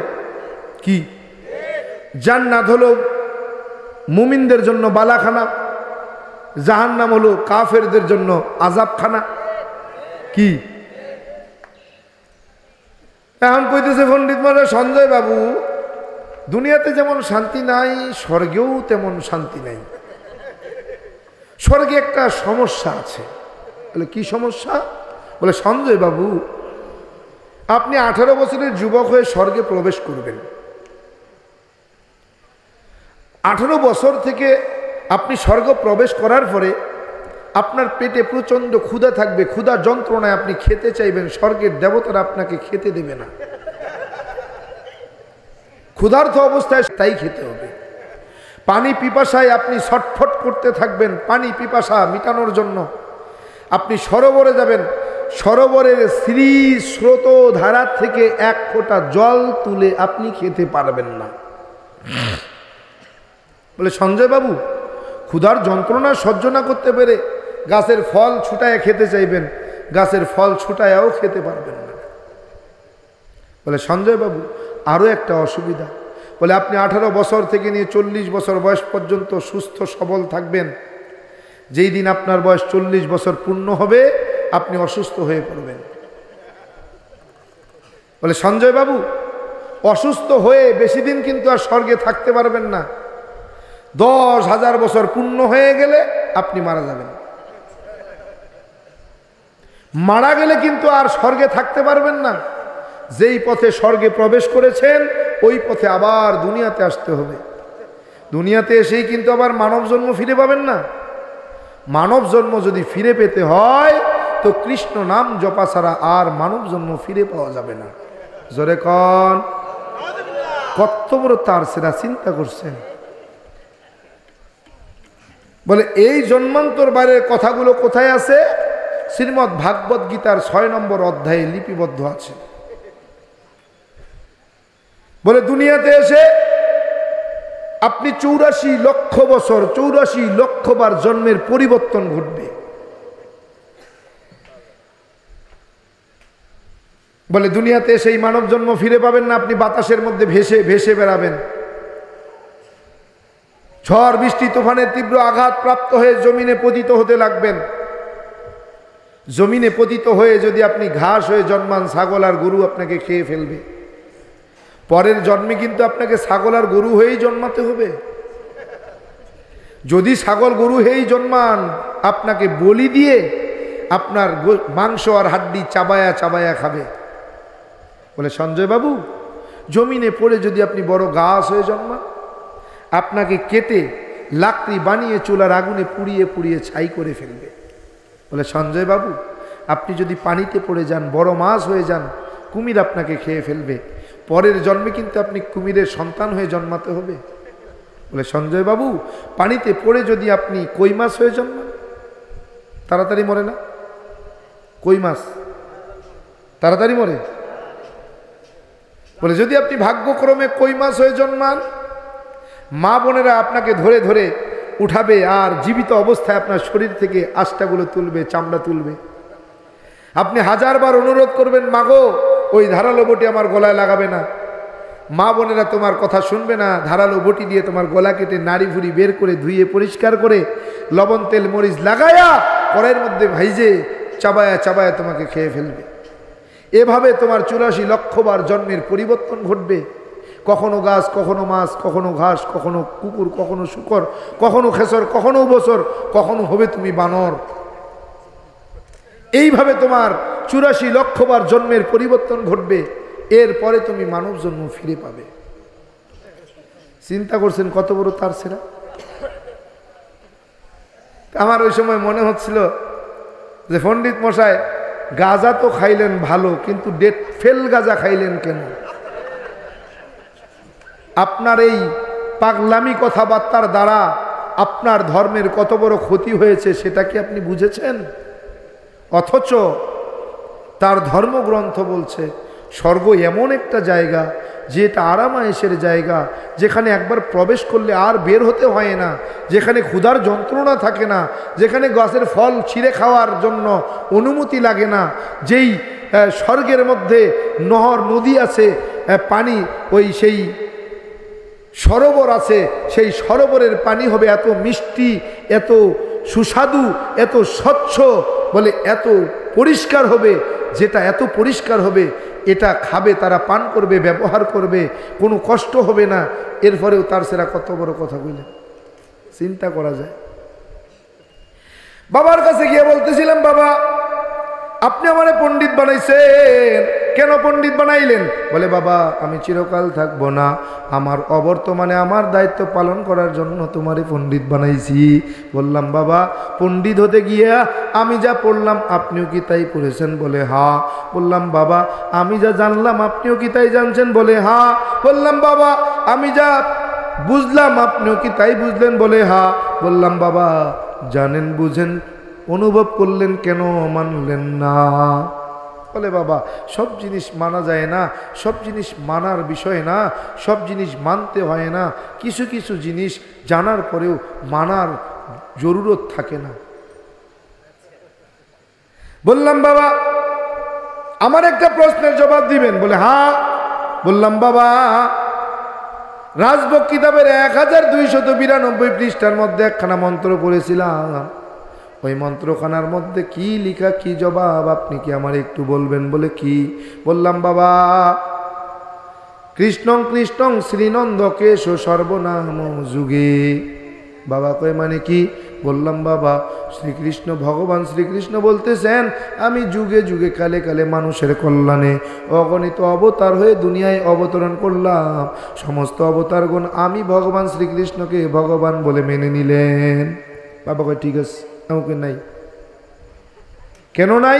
কি জান্নাত হলো মুমিনদের জন্য বালাখানা, জাহান্নাম হলো কাফেরদের জন্য আযাবখানা। কি এখন কইতেছে পণ্ডিত মহারাজ, সঞ্জয় বাবু, দুনিয়াতে যেমন শান্তি নাই, স্বর্গেও তেমন শান্তি নাই। স্বর্গে একটা সমস্যা আছে। বলে কি সমস্যা? বলে সঞ্জয় বাবু, আপনি 18 বছরের যুবক হয়ে স্বর্গে প্রবেশ করবেন। 18 বছর থেকে আপনি স্বর্গ প্রবেশ করার পরে আপনার পেটে প্রচন্ড ক্ষুধা থাকবে, ক্ষুধা যন্ত্রণায় আপনি খেতে চাইবেন, স্বর্গের দেবতারা আপনাকে খেতে দেবে না। ক্ষুধার্ত অবস্থায় তাই খেতে হবে। পানি পিপাসায় আপনি ছটফট করতে থাকবেন, পানি পিপাসা মিটানোর জন্য আপনি সরোবরে যাবেন, সরোবরের স্রোত ধারা থেকে 1 ফোঁটা জল তুলে আপনি খেতে পারবেন না। বলে সঞ্জয় বাবু, ক্ষুধার যন্ত্রণা সহ্য না করতে পেরে গাছের ফল ছুটায় খেতে চাইবেন, গাছের ফল ছুটায়াও খেতে পারবেন না। বলে সঞ্জয় বাবু, আরো একটা অসুবিধা। বলে আপনি 18 বছর থেকে নিয়ে 40 বছর বয়স পর্যন্ত সুস্থ সবল থাকবেন, যেই দিন আপনার বয়স 40 বছর পূর্ণ হবে আপনি অসুস্থ হয়ে পড়বেন। বলে সঞ্জয় বাবু, অসুস্থ হয়ে বেশি দিন কিন্তু আর স্বর্গে থাকতে পারবেন না, 10,000 বছর পূর্ণ হয়ে গেলে আপনি মারা যাবেন। মারা গেলে কিন্তু আর স্বর্গে থাকতে পারবেন না, যেই পথে স্বর্গে প্রবেশ করেছেন ওই পথে আবার দুনিয়াতে আসতে হবে। দুনিয়াতে এসেই কিন্তু আবার মানব জন্ম ফিরে পাবেন না। মানব জন্ম যদি ফিরে পেতে হয় তো কৃষ্ণ নাম জপা ছাড়া আর মানব জন্ম ফিরে পাওয়া যাবে না। জোরে কন, কত বড় তার সেরা চিন্তা করছেন। বলে এই জন্মান্তর বাইরের কথাগুলো কোথায় আছে? শ্রীমদ্ ভাগবত গীতার 6 নম্বর অধ্যায়ে লিপিবদ্ধ আছে। বলে দুনিয়াতে এসে আপনি 84 লক্ষ বছর 84 লক্ষ বার জন্মের পরিবর্তন ঘটবে। বলে দুনিয়াতে সেই মানব জন্ম ফিরে পাবেন না, আপনি বাতাসের মধ্যে ভেসে ভেসে বেড়াবেন। ঝড় বৃষ্টি তুফানের তীব্র আঘাত প্রাপ্ত হয়ে জমিনে পতিত হতে লাগবেন। জমিনে পতিত হয়ে যদি আপনি ঘাস হয়ে জন্মান, ছাগল আর গরু আপনাকে খেয়ে ফেলবে। পরের জন্মে কিন্তু আপনাকে ছাগল আর গরু হয়েই জন্মাতে হবে। যদি ছাগল গরু হয়েই জন্মান, আপনাকে বলি দিয়ে আপনার মাংস আর হাড্ডি চাবায়া চাবায়া খাবে। বলে সঞ্জয় বাবু, জমিনে পড়ে যদি আপনি বড় গাছ হয়ে জন্মান, আপনাকে কেটে লাকড়ি বানিয়ে চুলার আগুনে পুড়িয়ে পুড়িয়ে ছাই করে ফেলবে। বলে সঞ্জয় বাবু, আপনি যদি পানিতে পড়ে যান, বড় মাছ হয়ে যান, কুমির আপনাকে খেয়ে ফেলবে। পরের জন্মে কিন্তু আপনি কুমিরের সন্তান হয়ে জন্মাতে হবে। বলে সঞ্জয় বাবু, পানিতে পড়ে যদি আপনি কই মাছ হয়ে জন্মান, তাড়াতাড়ি মরে না? কই মাছ তাড়াতাড়ি মরে। বলে যদি আপনি ভাগ্যক্রমে কই মাছ হয়ে জন্মান, মা বোনেরা আপনাকে ধরে ধরে উঠাবে আর জীবিত অবস্থায় আপনার শরীর থেকে আষ্টাগুলো তুলবে, চামড়া তুলবে। আপনি 1000 বার অনুরোধ করবেন, মাগো ওই ধারালো বটি আমার গলায় লাগাবে না। মা বোনেরা তোমার কথা শুনবে না, ধারালো বটি দিয়ে তোমার গলা কেটে নাড়ি ভুড়ি বের করে ধুয়ে পরিষ্কার করে লবণ তেল মরিচ লাগায়া কড়াইয়ের মধ্যে ভাইজে চাবায়া চাবায়া তোমাকে খেয়ে ফেলবে। এভাবে তোমার 84 লক্ষ বার জন্মের পরিবর্তন ঘটবে। কখনো গাছ, কখনো মাছ, কখনো ঘাস, কখনো কুকুর, কখনো শুকর, কখনো খেসর, কখনো উবসর, কখনো হবে তুমি বানর। এইভাবে তোমার 84 লক্ষ বার জন্মের পরিবর্তন ঘটবে। এরপরে তুমি মানব জন্ম ফিরে পাবে। চিন্তা করছেন কত বড় তার সেরা। আমার ওই সময় মনে হচ্ছিল যে পণ্ডিত মশাই, গাঁজা তো খাইলেন ভালো, কিন্তু ডেট ফেল গাঁজা খাইলেন কেন? আপনার এই পাগলামি কথাবার্তার দ্বারা আপনার ধর্মের কত বড় ক্ষতি হয়েছে সেটা কি আপনি বুঝেছেন? অথচ তার ধর্মগ্রন্থ বলছে স্বর্গ এমন একটা জায়গা যেটা আরামায়েশের জায়গা, যেখানে একবার প্রবেশ করলে আর বের হতে হয় না, যেখানে ক্ষুধার যন্ত্রণা থাকে না, যেখানে গাছের ফল ছিঁড়ে খাওয়ার জন্য অনুমতি লাগে না, যেই স্বর্গের মধ্যে নহর নদী আছে, পানি ওই সেই সরোবর আছে, সেই সরোবরের পানি হবে এত মিষ্টি, এত সুস্বাদু, এত স্বচ্ছ, বলে এত পরিষ্কার হবে, যেটা এত পরিষ্কার হবে এটা খাবে, তারা পান করবে, ব্যবহার করবে, কোনো কষ্ট হবে না। এরপরেও তার সেরা কত বড় কথা বললেন, চিন্তা করা যায়। বাবার কাছে গিয়ে বলতেছিলাম, বাবা আপনি আমারে পণ্ডিত বানাইছেন, কেন পণ্ডিত বানাইলেন? বলে বাবা আমি চিরকাল থাকবো না, আমার অবর্তমানে আমার দায়িত্ব পালন করার জন্য তোমারে পণ্ডিত বানাইছি। বললাম বাবা পণ্ডিত হতে গিয়ে আমি যা পড়লাম আপনিও কি তাই পড়েছেন? বলে হ্যাঁ। বললাম বাবা আমি যা জানলাম আপনিও কি তাই জানছেন? বলে হ্যাঁ। বললাম বাবা আমি যা বুঝলাম আপনিও কি তাই বুঝলেন? বলে হ্যাঁ। বললাম বাবা জানেন বুঝেন অনুভব করলেন, কেন মানলেন না? বলে বাবা সব জিনিস মানা যায় না, সব জিনিস মানার বিষয় না, সব জিনিস মানতে হয় না, কিছু কিছু জিনিস জানার পরেও মানার জরুরত থাকে না। বললাম বাবা আমার একটা প্রশ্নের জবাব দিবেন? বলে হ্যাঁ। বললাম বাবা রাজভোগ কিতাবের 1292 পৃষ্ঠার মধ্যে একখানা মন্ত্র পড়েছিলাম। ওই মন্ত্রখানার মধ্যে কি লেখা, কি জবাব আপনি কি আমার একটু বলবেন? বলে কি? বললাম বাবা, কৃষ্ণং কৃষ্ণং শ্রীনন্দ কেশ সর্বনাম যুগে। বাবা কয় মানে কি? বললাম বাবা, শ্রীকৃষ্ণ ভগবান শ্রীকৃষ্ণ বলতেছেন আমি যুগে যুগে কালে কালে মানুষের কল্যাণে অগণিত অবতার হয়ে দুনিয়ায় অবতরণ করলাম। সমস্ত অবতারগণ আমি ভগবান শ্রীকৃষ্ণকে ভগবান বলে মেনে নিলেন। বাবা কয় ঠিক আছে, আমাকে নাই। কেন নাই?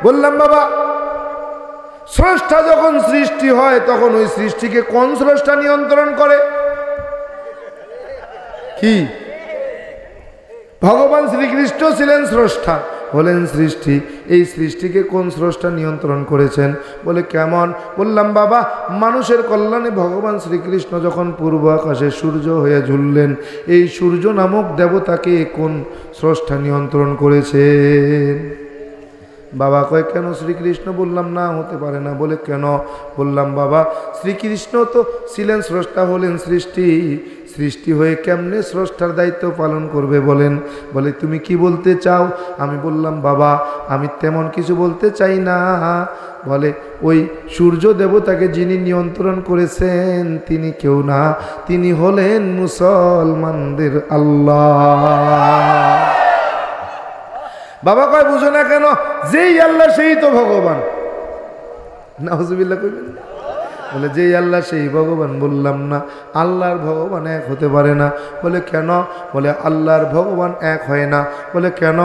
বললাম বাবা, স্রষ্টা যখন সৃষ্টি হয় তখন ওই সৃষ্টিকে কোন স্রষ্টা নিয়ন্ত্রণ করে? কি? ভগবান শ্রীকৃষ্ণ ছিলেন স্রষ্টা, হলেন সৃষ্টি। এই সৃষ্টিকে কোন স্রষ্টা নিয়ন্ত্রণ করেছেন? বলে কেমন? বললাম বাবা, মানুষের কল্যাণে ভগবান শ্রীকৃষ্ণ যখন পূর্ব আকাশে সূর্য হয়ে ঝুললেন, এই সূর্য নামক দেবতাকে কোন স্রষ্টা নিয়ন্ত্রণ করেছেন? বাবা কয় কেন শ্রীকৃষ্ণ? বললাম না, হতে পারে না। বলে কেন? বললাম বাবা, শ্রীকৃষ্ণ তো ছিলেন স্রষ্টা, হলেন সৃষ্টি। সৃষ্টি হয়ে কেমনে স্রষ্টার দায়িত্ব পালন করবে বলেন? বলে তুমি কি বলতে চাও? আমি বললাম বাবা, আমি তেমন কিছু বলতে চাই না। বলে ওই সূর্য দেবতাকে যিনি নিয়ন্ত্রণ করেছেন তিনি কেউ না, তিনি হলেন মুসলমানদের আল্লাহ। বাবা কয় বুঝো না কেন? যেই আল্লাহ সেই তো ভগবান। নাউজুবিল্লাহ কইবেন না? বলে যেই আল্লাহ সেই ভগবান। বললাম না, আল্লাহর ভগবান এক হতে পারে না। বলে কেন? বলে আল্লাহর ভগবান এক হয় না। বলে কেন?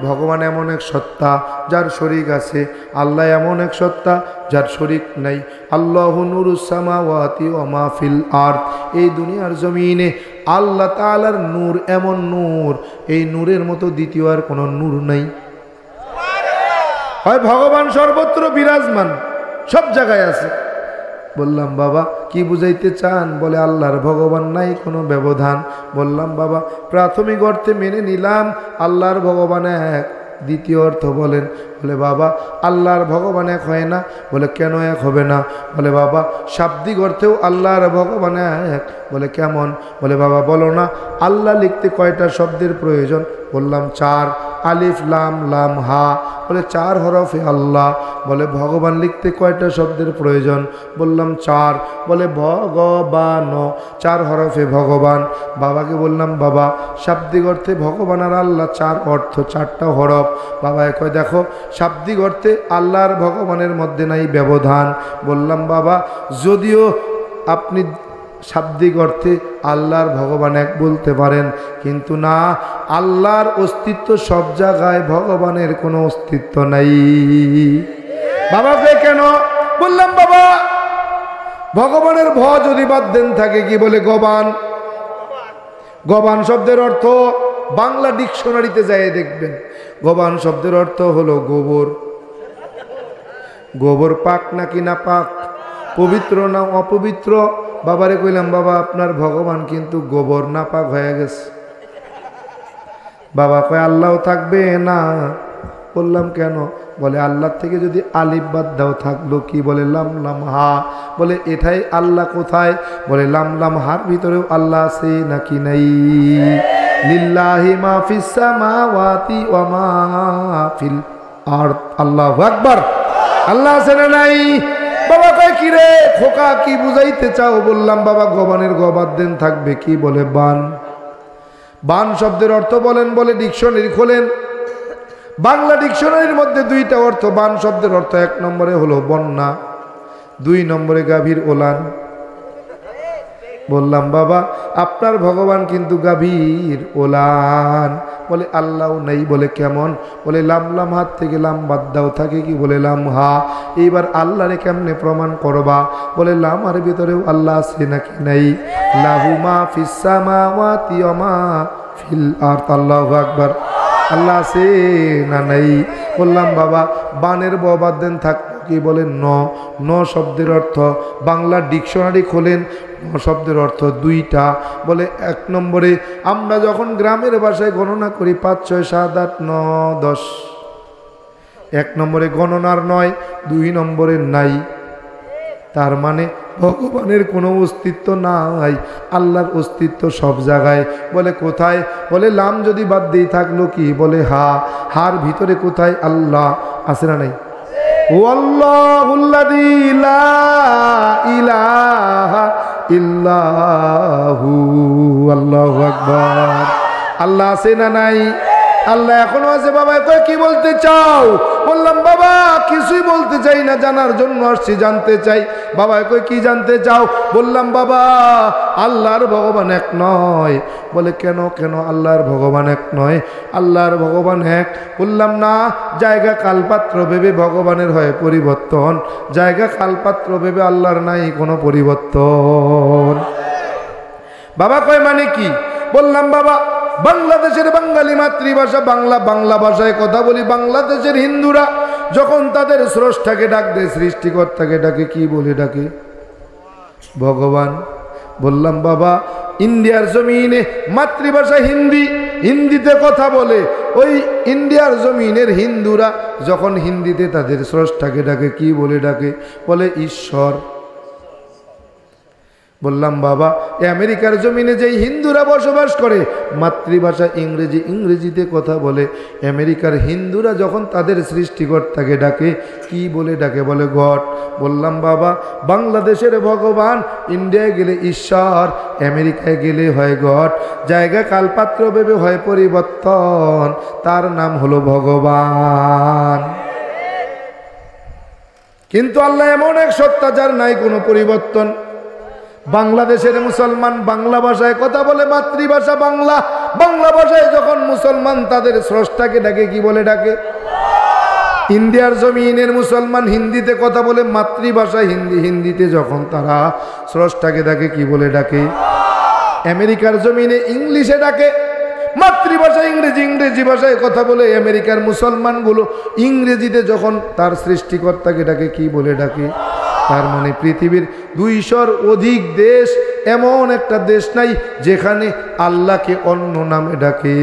ভগবান এমন এক সত্তা যার শরীক আছে, আল্লাহ এমন এক সত্তা যার শরীক নাই। আল্লাহু নূরুস সামাওয়াতি ওয়া মা ফিল আরদ। এই দুনিয়ার জমিনে আল্লাহ তাআলার নূর এমন নূর, এই নূরের মতো দ্বিতীয় আর কোনো নূর নাই। হয় ভগবান সর্বত্র বিরাজমান, সব জায়গায় আছে। বললাম বাবা কি বুঝাইতে চান? বলে আল্লাহর ভগবান নাই কোনো ব্যবধান। বললাম বাবা, প্রাথমিক অর্থে মেনে নিলাম আল্লাহর ভগবান এক, দ্বিতীয় অর্থ বলেন। বলে বাবা আল্লাহর ভগবান এক হয় না। বলে কেন এক হবে না? বলে বাবা শাব্দিক অর্থেও আল্লাহর ভগবান এক। বলে কেমন? বলে বাবা বলো না, আল্লাহ লিখতে কয়টা শব্দের প্রয়োজন? বললাম 4, আলিফ লাম লাম হা। বলে 4 হরফে আল্লাহ। বলে ভগবান লিখতে কয়টা শব্দের প্রয়োজন? বললাম 4। বলে ভগবান, 4 হরফে ভগবান। বাবাকে বললাম বাবা শাব্দিক অর্থে ভগবান আর আল্লাহ 4 অর্থ, 4টা হরফ। বাবা কয় দেখো শাব্দিক অর্থে আল্লাহর ভগবানের মধ্যে নাই ব্যবধান। বললাম বাবা যদিও আপনি শাব্দিক অর্থে আল্লাহর ভগবান এক বলতে পারেন, কিন্তু না, আল্লাহর অস্তিত্ব সব জায়গায়, ভগবানের কোনো অস্তিত্ব নাই। বাবাকে কেন? বললাম বাবা ভগবানের ভ যদি বাদ দেন থাকে কি? বলে গবান। গবান শব্দের অর্থ বাংলা ডিকশনারিতে যায় দেখবেন, গবান শব্দের অর্থ হলো গোবর। গোবর পাক নাকি না পাক, পবিত্র না অপবিত্র? বাবারে কইলাম বাবা আপনার ভগবান কিন্তু গোবর না পাক হয়ে গেছে। বাবা কয় আল্লাহ থাকবে না। বললাম কেন? বলে আল্লাহ থেকে যদি আলিফ বাদ দাও থাকলো কি? বলে লাম লাম হা। বলে এটাই আল্লাহ কোথায়? বলে লাম লাম হার ভিতরেও আল্লাহ আছে নাকি নাই? লিল্লাহি মা ফিস সামাওয়াতি ওয়া মা ফিল আরদ। আল্লাহু আকবার। আল্লাহ আছে না নাই? বাবা কয় কি রে খোকা কি বুঝাইতে চাও? বললাম বাবা গবানের গবাদ দেন থাকবে কি? বলে বান। বান শব্দের অর্থ বলেন। বলে ডিকশনারি খোলেন, বাংলা ডিকশনারির মধ্যে 2টা অর্থ বান শব্দের অর্থ। 1 নম্বরে হলো বন্যা, 2 নম্বরে গাভীর ওলান। বললাম বাবা আপনার ভগবান কিন্তু গাভীর ওলান। বলে আল্লাহ নেই। বলে কেমন? বলে লাম লাম হাত থেকে লাম বাদ দাও থাকে কি? বলে লাম হা। এইবার আল্লাহরে কেমনে প্রমাণ করবা? বলে লাম আর ভিতরেও আল্লাহ আছে নাকি নাই? লাহু মা ফিস সামাওয়াতি ওয়া মা ফিল আরদ। আল্লাহু আকবার। আল্লাহ আছে না নাই? বললাম বাবা বানের বাদ দেন থাকলো কি? বলে ন। ন শব্দের অর্থ বাংলা ডিকশনারি খোলেন, ন শব্দের অর্থ 2টা। বলে 1 নম্বরে আমরা যখন গ্রামের ভাষায় গণনা করি 5 6 7 8 9 10, 1 নম্বরে গণনার নয়, 2 নম্বরে নাই। তার মানে ভগবানের কোনো অস্তিত্ব নাই, আল্লাহর অস্তিত্ব সব জায়গায়। বলে কোথায়? বলে লাম যদি বাদ দিয়ে থাকলো কি? বলে হার ভিতরে কোথায়? আল্লাহ আছে না নাই? ওয়াল্লাহুল্লাযী লা ইলাহা ইল্লাহু, আল্লাহু আকবার। আল্লাহ আছে না নাই? আল্লাহ এখনো আছে। বাবা কই কি বলতে চাও? বললাম বাবা কিছুই বলতে চাই না, জানার জন্য আসছি, জানতে চাই। বাবা কই কি জানতে চাও? বললাম বাবা আল্লাহর ভগবান এক নয়। বলে কেন কেন আল্লাহর ভগবান এক নয়? আল্লাহর ভগবান এক। বললাম না, জায়গা কালপাত্র ভেবে ভগবানের হয় পরিবর্তন, জায়গা কালপাত্র ভেবে আল্লাহর নাই কোনো পরিবর্তন। বাবা কয় মানে কি? বললাম বাবা বাংলাদেশের বাঙালি মাতৃভাষা বাংলা, বাংলা ভাষায় কথা বলি। বাংলাদেশের হিন্দুরা যখন তাদের স্রষ্টাকে ডাক দেয়, সৃষ্টিকর্তাকে ডাকে, কি বলে ডাকে? ভগবান। বললাম বাবা ইন্ডিয়ার জমিনে মাতৃভাষা হিন্দি, হিন্দিতে কথা বলে, ওই ইন্ডিয়ার জমিনের হিন্দুরা যখন হিন্দিতে তাদের স্রষ্টাকে ডাকে, কি বলে ডাকে? বলে ঈশ্বর। বললাম বাবা আমেরিকার জমিনে যেই হিন্দুরা বসবাস করে মাতৃভাষা ইংরেজি, ইংরেজিতে কথা বলে, আমেরিকার হিন্দুরা যখন তাদের সৃষ্টিকর্তাকে ডাকে কি বলে ডাকে? বলে গড। বললাম বাবা বাংলাদেশের ভগবান, ইন্ডিয়ায় গেলে ঈশ্বর, আমেরিকায় গেলে হয় গড, জায়গা কালপাত্র ভেবে হয় পরিবর্তন, তার নাম হলো ভগবান। কিন্তু আল্লাহ এমন এক সত্তা যার নাই কোনো পরিবর্তন। বাংলাদেশের মুসলমান বাংলা ভাষায় কথা বলে, মাতৃভাষা বাংলা, বাংলা ভাষায় যখন মুসলমান তাদের স্রষ্টাকে ডাকে কি বলে ডাকে? ইন্ডিয়ার জমিনের মুসলমান হিন্দিতে কথা বলে, মাতৃভাষা হিন্দি, হিন্দিতে যখন তারা স্রষ্টাকে ডাকে কি বলে ডাকে? আমেরিকার জমিনে ইংলিশে ডাকে, মাতৃভাষা ইংরেজি, ইংরেজি ভাষায় কথা বলে আমেরিকার মুসলমানগুলো ইংরেজিতে যখন তার সৃষ্টিকর্তাকে ডাকে কি বলে ডাকে? তার মানে পৃথিবীর 200-র অধিক দেশ, এমন একটা দেশ নাই যেখানে আল্লাহকে অন্য নামে ডাকে।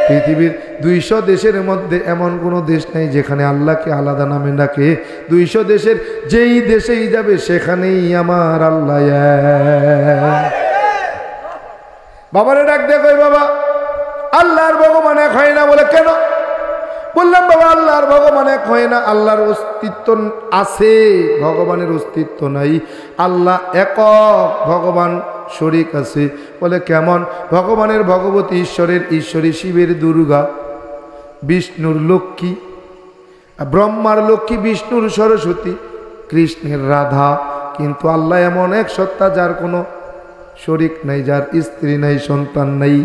পৃথিবীর 200 দেশের মধ্যে এমন কোনো দেশ নাই যেখানে আল্লাহকে আলাদা নামে ডাকে। 200 দেশের যেই দেশেই যাবে সেখানেই আমার আল্লাহ। বাবারে ডাক দে, কই বাবা আল্লাহর ভগবান এক হয় না। বলে কেন? বললাম বাবা আল্লাহর ভগবান এক হয় না, আল্লাহর অস্তিত্ব আছে, ভগবানের অস্তিত্ব নাই। আল্লাহ একক, ভগবান শরীক আছে। বলে কেমন? ভগবানের ভগবতী, ঈশ্বরের ঈশ্বরী, শিবের দুর্গা, বিষ্ণুর লক্ষ্মী, ব্রহ্মার লক্ষ্মী, বিষ্ণুর সরস্বতী, কৃষ্ণের রাধা। কিন্তু আল্লাহ এমন এক সত্তা যার কোনো শরীক নাই, যার স্ত্রী নাই, সন্তান নাই।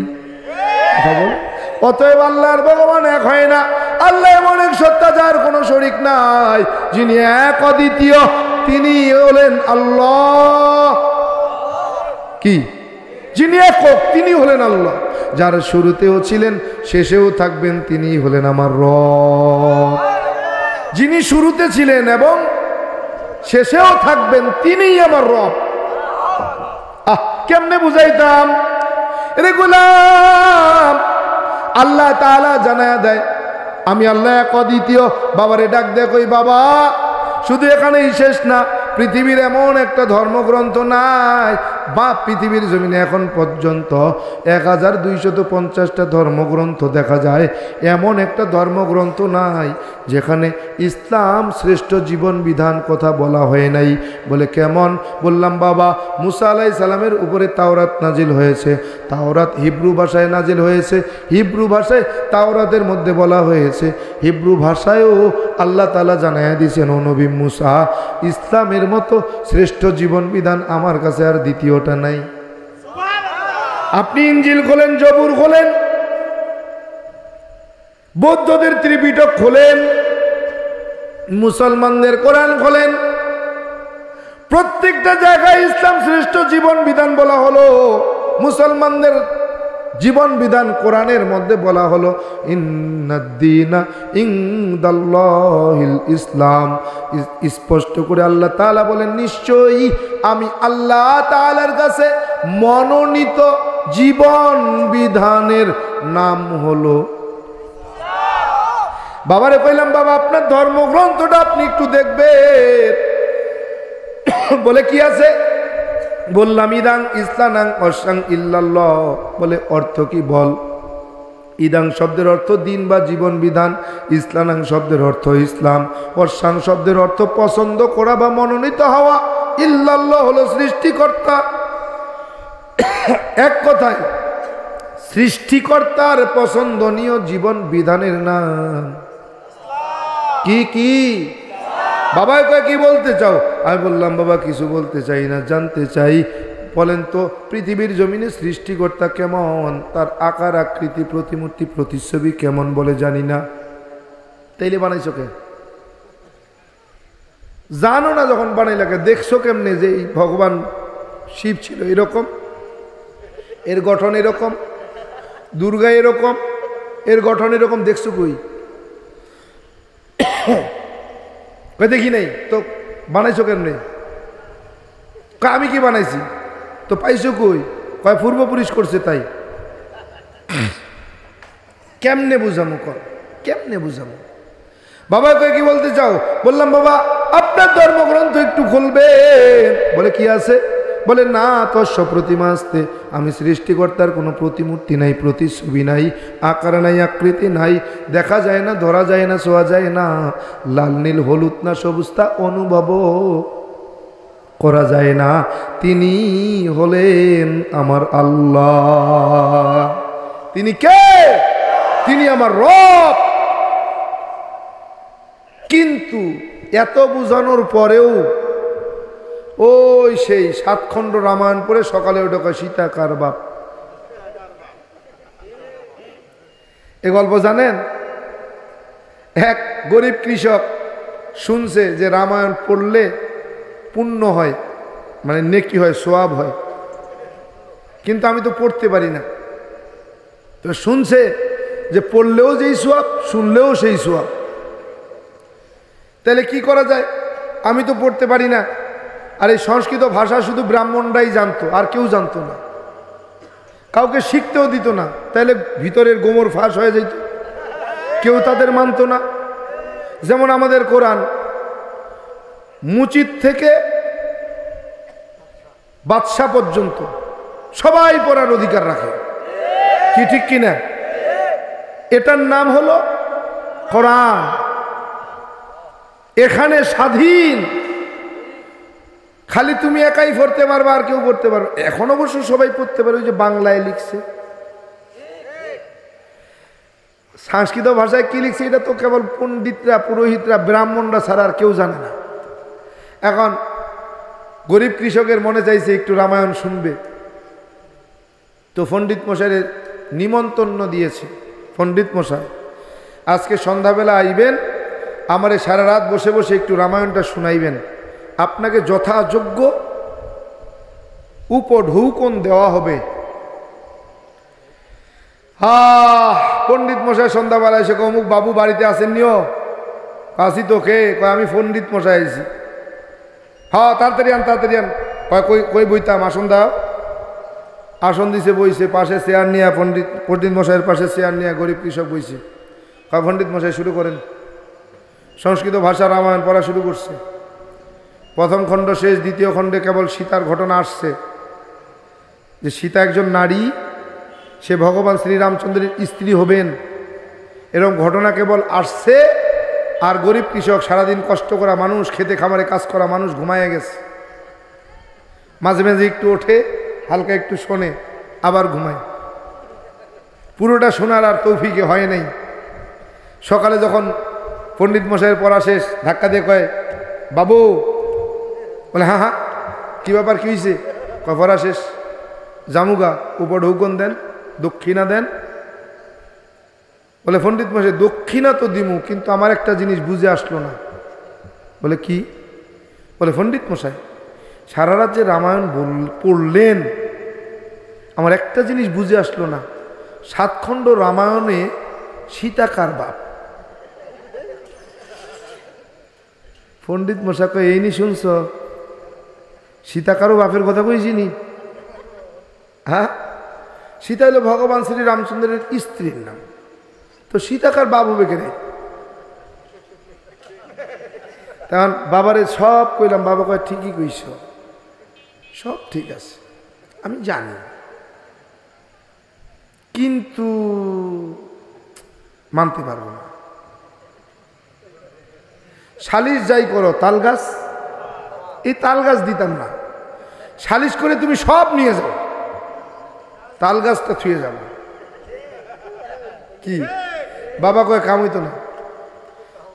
অতএব আল্লাহর ভগবান এক হয় না। আল্লাহ এমন এক সত্তা যার কোনো শরীক নাই, যিনি এক অদ্বিতীয়, তিনি হলেন আল্লাহ। কি? যিনি একক, তিনি হলেন আল্লাহ। যার শুরুতেও ছিলেন, শেষেও থাকবেন, তিনি হলেন আমার রব। যিনি শুরুতে ছিলেন এবং শেষেও থাকবেন, তিনিই আমার রব। কেমনে বুঝাইতাম? রে গোলাম, আল্লাহ তাআলা জানায়া দেয় আমি আল্লাহ এক অদ্বিতীয়। বাবারে ডাক দেয়, কই বাবা শুধু এখানেই শেষ না, পৃথিবীর এমন একটা ধর্মগ্রন্থ নাই, বা পৃথিবীর জমিনে এখন পর্যন্ত 1250টা ধর্মগ্রন্থ দেখা যায়, এমন একটা ধর্মগ্রন্থ নাই যেখানে ইসলাম শ্রেষ্ঠ জীবন বিধান কথা বলা হয় নাই। বলে কেমন? বললাম বাবা মুসা আলাইহিস সালামের উপরে তাওরাত নাজিল হয়েছে, তাওরাত হিব্রু ভাষায় নাজিল হয়েছে, হিব্রু ভাষায় তাওরাতের মধ্যে বলা হয়েছে, হিব্রু ভাষায়ও আল্লাহ তাআলা জানায়া দিয়েছেন, ও নবী মুসা ইসলামের মতো শ্রেষ্ঠ জীবন বিধান আমার কাছে আর দ্বিতীয়টা নাই। আপনি ইনজিল খোলেন, জবুর খোলেন, বৌদ্ধদের ত্রিপিটক খোলেন, মুসলমানদের কোরআন খোলেন, প্রত্যেকটা জায়গায় ইসলাম শ্রেষ্ঠ জীবন বিধান বলা হলো। মুসলমানদের জীবন বিধান কোরআনের মধ্যে বলা হলো ইন্নাদ-দীনা ইনদাল্লাহিল ইসলাম। স্পষ্ট করে আল্লাহ তাআলা বলেন, নিশ্চয়ই আমি আল্লাহ তাআলার কাছে মনোনীত জীবন বিধানের নাম হলো। বাবারে কইলাম বাবা আপনার ধর্মগ্রন্থটা আপনি একটু দেখবেন। বলে কি আছে? বললাম ইদাং ইসলানাং অসাং ইল্লাল্লাহ। বলে অর্থ কি বল? ইদাং শব্দের অর্থ দিন বা জীবন বিধান, ইসলানাং শব্দের অর্থ ইসলাম, অসাং শব্দের অর্থ পছন্দ করা বা মনোনীত হওয়া, ইল্লাল্লাহ হলো সৃষ্টিকর্তা। এক কথায় সৃষ্টিকর্তার পছন্দনীয় জীবন বিধানের নাম কি? কি বাবা কয় কি বলতে চাও? আমি বললাম বাবা কিছু বলতে চাই না, জানতে চাই বলেন তো পৃথিবীর জমিনে সৃষ্টিকর্তা কেমন, তার আকার আকৃতি প্রতিমূর্তি প্রতিচ্ছবি কেমন বলে জানি না। তাইলে বানাইছো কে? জানো না যখন বানাইলাকে দেখছো কেমনে যে এই ভগবান শিব ছিল এরকম, এর গঠন এরকম, দুর্গা এরকম, এর গঠন এরকম, দেখছো কই? দেখি নাই তো বানাইছো কেমনে? আমি কি বানাইছি তো পাইছো কই? কয় পূর্বপুরুষ করছে তাই। কেমনে বুঝামো? কর কেমনে বুঝামো? বাবা কয় কি বলতে চাও? বললাম বাবা আপনার ধর্মগ্রন্থ একটু খুলবেন। বলে কি আছে? বলে না তস্য প্রতিমা আসতে, আমি সৃষ্টিকর্তার কোনো প্রতিমূর্তি নাই, প্রতিছবি নাই, আকার নাই, আকৃতি নাই, দেখা যায় না, ধরা যায় না, ছোঁয়া যায় না, লাল নীল হলুদ না সবুজতা অনুভব করা যায় না। তিনি হলেন আমার আল্লাহ। তিনি কে? তিনি আমার রব। কিন্তু এত বুঝানোর পরেও ওই সেই 7 খণ্ড রামায়ণ পড়ে সকালে ওটা কয় সীতা কার বাপ। এ গল্প জানেন? এক গরিব কৃষক শুনছে যে রামায়ণ পড়লে পুণ্য হয়, মানে নেকি হয়, সোয়াব হয়, কিন্তু আমি তো পড়তে পারি না। তো শুনছে যে পড়লেও যেই সোয়াব, শুনলেও সেই সোয়াব, তাহলে কি করা যায়? আমি তো পড়তে পারি না, আর এই সংস্কৃত ভাষা শুধু ব্রাহ্মণরাই জানতো, আর কেউ জানতো না, কাউকে শিখতেও দিত না, তাহলে ভিতরের গোমর ফাঁস হয়ে যেত, কেউ তাদের মানতো না। যেমন আমাদের কোরআন মুচিত থেকে বাদশা পর্যন্ত সবাই পড়ার অধিকার রাখে, কি ঠিক কিনা? এটার নাম হলো কোরআন। এখানে স্বাধীন, খালি তুমি একাই পড়তে পারবে, আর কেউ পড়তে পারবে। এখন অবশ্য সবাই পড়তে পারবে, যে বাংলায় লিখছে। সংস্কৃত ভাষায় কি লিখছে এটা তো কেবল পণ্ডিতরা, পুরোহিতরা, ব্রাহ্মণরা ছাড়া আর কেউ জানে না। এখন গরিব কৃষকের মনে চাইছে একটু রামায়ণ শুনবে, তো পণ্ডিত মশাইয়ের নিমন্ত্রণ দিয়েছে। পণ্ডিত মশাই আজকে সন্ধ্যাবেলা আইবেন, আমারে সারা রাত বসে বসে একটু রামায়ণটা শুনাইবেন, আপনাকে যথাযোগ্য উপঢৌকন দেওয়া হবে। পণ্ডিত মশাই সন্ধ্যাবেলা এসে অমুক বাবু বাড়িতে আসেননিও? আসি তো। কে? কয় আমি পণ্ডিত মশাই আইছি। হ্যাঁ তাড়াতাড়ি আন, তাড়াতাড়ি আন। কয় কই কই বইতাম? আসন দাও। আসন দিছে, বইছে, পাশে চেয়ার নিয়ে, পণ্ডিত মশাইয়ের পাশে চেয়ার নিয়ে গরিব কৃষক বইছে। কয় পণ্ডিত মশাই শুরু করেন। সংস্কৃত ভাষা রামায়ণ পড়া শুরু করছে। প্রথম খণ্ড শেষ, দ্বিতীয় খণ্ডে কেবল সীতার ঘটনা আসছে, যে সীতা একজন নারী, সে ভগবান শ্রীরামচন্দ্রের স্ত্রী হবেন, এরকম ঘটনা কেবল আসছে। আর গরিব কৃষক, সারাদিন কষ্ট করা মানুষ, খেতে খামারে কাজ করা মানুষ ঘুমায় গেছে। মাঝে মাঝে একটু ওঠে, হালকা একটু শোনে, আবার ঘুমায়। পুরোটা শোনার আর তৌফিকে হয় নাই। সকালে যখন পণ্ডিত মশাইয়ের পড়া শেষ, ধাক্কা দিয়ে কয় বাবু। বলে হ্যাঁ হ্যাঁ, কী ব্যাপার, কী হয়েছে? কয় পড়া শেষ, জামুগা, উপঢৌকন দেন, দক্ষিণা দেন। বলে পণ্ডিত মশাই দক্ষিণা তো দিমু, কিন্তু আমার একটা জিনিস বুঝে আসলো না। বলে কি? বলে পণ্ডিত মশাই সারা রাত যে রামায়ণ পড়লেন, আমার একটা জিনিস বুঝে আসলো না, 7 খণ্ড রামায়ণে সীতা কার বাপ? পণ্ডিত মশাই কয় এই নি শুনছ? সীতা কারো বাপের কথা কইছিনি? হ্যাঁ, সীতা হলো ভগবান শ্রী রামচন্দ্রের স্ত্রীর নাম, তো সীতা কার বাপ হবে কেন? তখন বাবারে সব কইলাম, বাবা কয় ঠিকই কইছ, সব ঠিক আছে, আমি জানি, কিন্তু মানতে পারবো না। সালিশ যাই করো, তাল গাছ, এই তাল গাছ দিতাম না, সালিশ করে তুমি সব নিয়ে যাও, তাল গাছটা থুয়ে যাবো। কি বাবা কয় কাম হইতো না,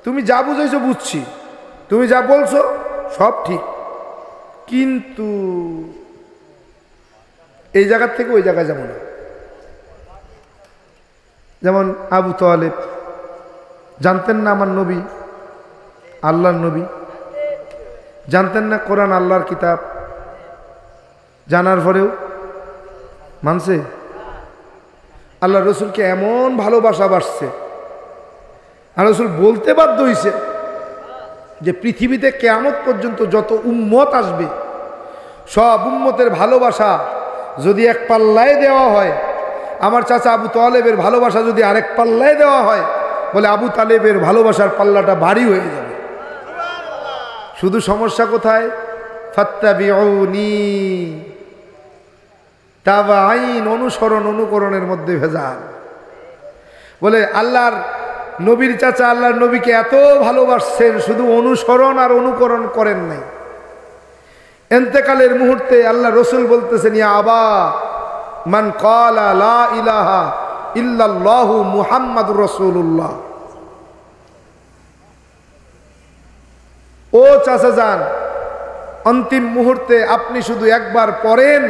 তুমি যা বুঝাইছো বুঝছি, তুমি যা বলছো সব ঠিক, কিন্তু এই জায়গার থেকে ওই জায়গায় যাবো না। যেমন আবু তালেব জানতেন না আমার নবী আল্লাহর নবী, জানতেন না কোরআন আল্লাহর কিতাব, জানার পরেও মানছে। আল্লাহ রসুলকে এমন ভালোবাসা বাসছে, আর রসুল বলতে বাধ্য হইছে যে পৃথিবীতে কিয়ামত পর্যন্ত যত উম্মত আসবে, সব উম্মতের ভালোবাসা যদি এক পাল্লায় দেওয়া হয়, আমার চাচা আবু তালেবের ভালোবাসা যদি আরেক পাল্লায় দেওয়া হয়, বলে আবু তালেবের ভালোবাসার পাল্লাটা ভারী হয়ে যাবে। শুধু সমস্যা কোথায়? ফাত্তাবিউনি, তাবাইন, অনুসরণ অনুকরণের মধ্যে ভেজাল। বলে আল্লাহর নবীর চাচা আল্লাহর নবীকে এত ভালোবাসছেন, শুধু অনুসরণ আর অনুকরণ করেন নাই। ইন্তেকালের মুহূর্তে আল্লাহ রসুল বলতেছেন, ইয়া আবা মান ক্বালা লা ইলাহা ইল্লাল্লাহু মুহাম্মাদুর রাসূলুল্লাহ। ও চাচা যান, অন্তিম মুহূর্তে আপনি শুধু একবার পড়েন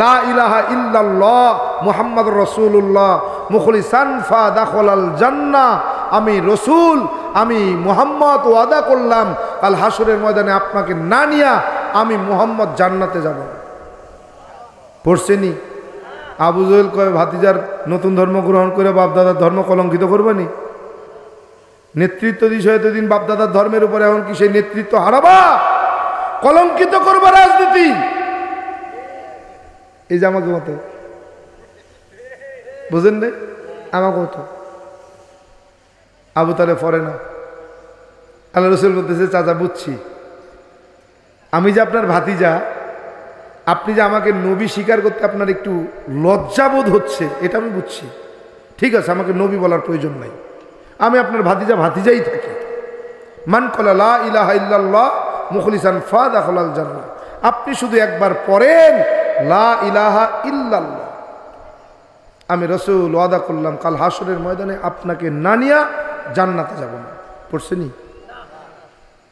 লা ইলাহা ইল্লাল্লাহ মুহাম্মাদুর রাসূলুল্লাহ মুখলিসান ফাদাখালাল জান্নাহ। আমি রসুল, আমি মুহাম্মদ ওয়াদা করলাম কাল হাসরের ময়দানে আপনাকে না নিয়া আমি মুহাম্মদ জান্নাতে যাব না। পড়ছেনি? আবু জহেল কয় ভাতিজার নতুন ধর্ম গ্রহণ করে বাপদাদার ধর্ম কলঙ্কিত করবানি? নেতৃত্ব দিছে এতদিন বাপদাদার ধর্মের উপরে, এখন কি সেই নেতৃত্ব হারাবা? কলঙ্কিত করবা রাজনীতি? এই যে আমাকে মতো বুঝেন না, আমাকে মতো আবু তালেব পড়ে না। আল্লাহ রসুল বলতেছে, চাচা বুঝছি, আমি যে আপনার ভাতিজা, আপনি যে আমাকে নবী স্বীকার করতে আপনার একটু লজ্জাবোধ হচ্ছে, এটা আমি বুঝছি। ঠিক আছে, আমাকে নবী বলার প্রয়োজন নাই, আমি আপনার ভাতিজাই থাকি। মান ক্বালা লা ইলাহা ইল্লাল্লাহ মুখলিসান ফাদাখালাল জান্নাহ। আপনি শুধু একবার পড়েন লা ইলাহা ইল্লাল্লাহ, আমি রসুল ওয়াদা করলাম কাল হাসরের ময়দানে আপনাকে না নিয়া জান্নাতে যাব না। পড়ছেনি?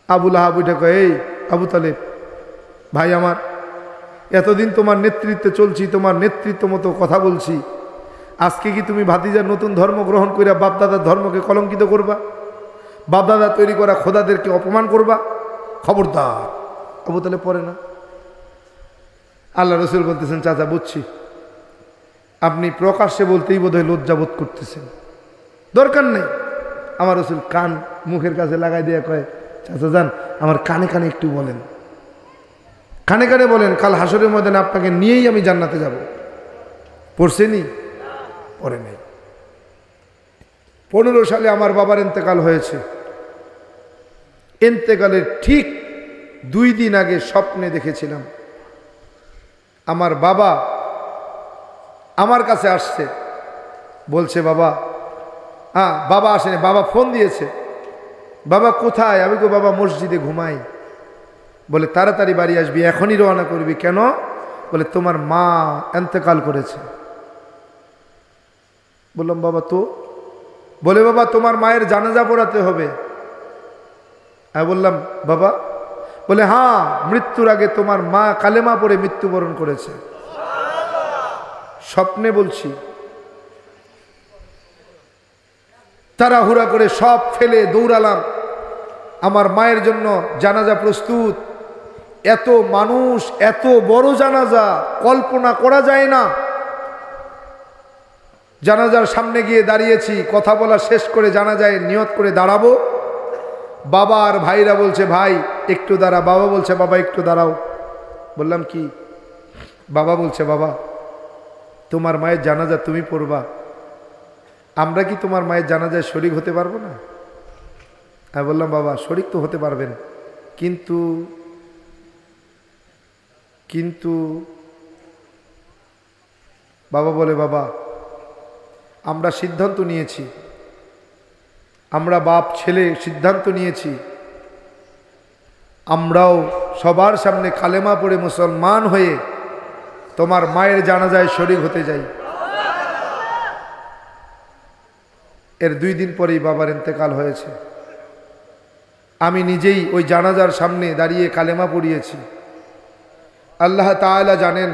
আবু লাহাব উঠে কয়, এই আবু তালেব ভাই আমার, এতদিন তোমার নেতৃত্বে চলছি, তোমার নেতৃত্ব মতো কথা বলছি, আজকে কি তুমি ভাতিজার নতুন ধর্ম গ্রহণ করে বাপদাদার ধর্মকে কলঙ্কিত করবা? বাপদাদা তৈরি করা খোদাদেরকে অপমান করবা? খবরদার। আবু তালেব পড়ে না। আল্লাহ রসুল বলতেছেন, চাচা বুঝছি, আপনি প্রকাশ্যে বলতেই বোধহয় লজ্জাবোধ করতেছেন, দরকার নেই। আমার রসুল কান মুখের কাছে লাগাই দিয়ে কয়, চাচা যান আমার কানে কানে একটু বলেন, কানে কানে বলেন, কাল হাসরের ময়দানে আপনাকে নিয়েই আমি জান্নাতে যাব। পড়ছেনি? পড়ে নাই। 15 সালে আমার বাবার ইন্তেকাল হয়েছে। ইন্তেকালের ঠিক 2 দিন আগে স্বপ্নে দেখেছিলাম আমার বাবা আমার কাছে আসছে, বলছে বাবা, বাবা আসেনি, বাবা ফোন দিয়েছে, বাবা কোথায়? আমি তো বাবা মসজিদে ঘুমাই। বলে তাড়াতাড়ি বাড়ি আসবি, এখনই রওনা করবি। কেন? বলে তোমার মা ইন্তেকাল করেছে। বললাম বাবা তো? বলে বাবা তোমার মায়ের জানাজা পড়াতে হবে। আমি বললাম বাবা? বলে হ্যাঁ, মৃত্যুর আগে তোমার মা কালেমা পড়ে মৃত্যুবরণ করেছে। স্বপ্নে বলছি। তাড়াহুড়া করে সব ফেলে দৌড়ালাম, আমার মায়ের জন্য জানাজা প্রস্তুত। এত মানুষ, এত বড় জানাজা কল্পনা করা যায় না। জানাজার সামনে গিয়ে দাঁড়িয়েছি, কথা বলা শেষ করে জানাজায় নিয়ত করে দাঁড়াবো। বাবা আর ভাইরা বলছে ভাই একটু দাঁড়া, বাবা বলছে বাবা একটু দাঁড়াও। বললাম কি? বাবা বলছে বাবা তোমার মায়ের জানাজা তুমি পড়বা, আমরা কি তোমার মায়ের জানাজায় শরীক হতে পারবো না? আমি বললাম বাবা শরীক তো হতে পারবেন, কিন্তু কিন্তু বাবা বলে, বাবা আমরা সিদ্ধান্ত নিয়েছি, আমরা বাপ ছেলে সিদ্ধান্ত নিয়েছি, আমরাও সবার সামনে কালেমা পড়ে মুসলমান হয়ে তোমার মায়ের জানাজায় শরীক হতে যাই। এর 2 দিন পরেই বাবার ইন্তেকাল হয়েছে। আমি নিজেই ওই জানাজার সামনে দাঁড়িয়ে কালেমা পড়িয়েছি। আল্লাহ তাআলা জানেন,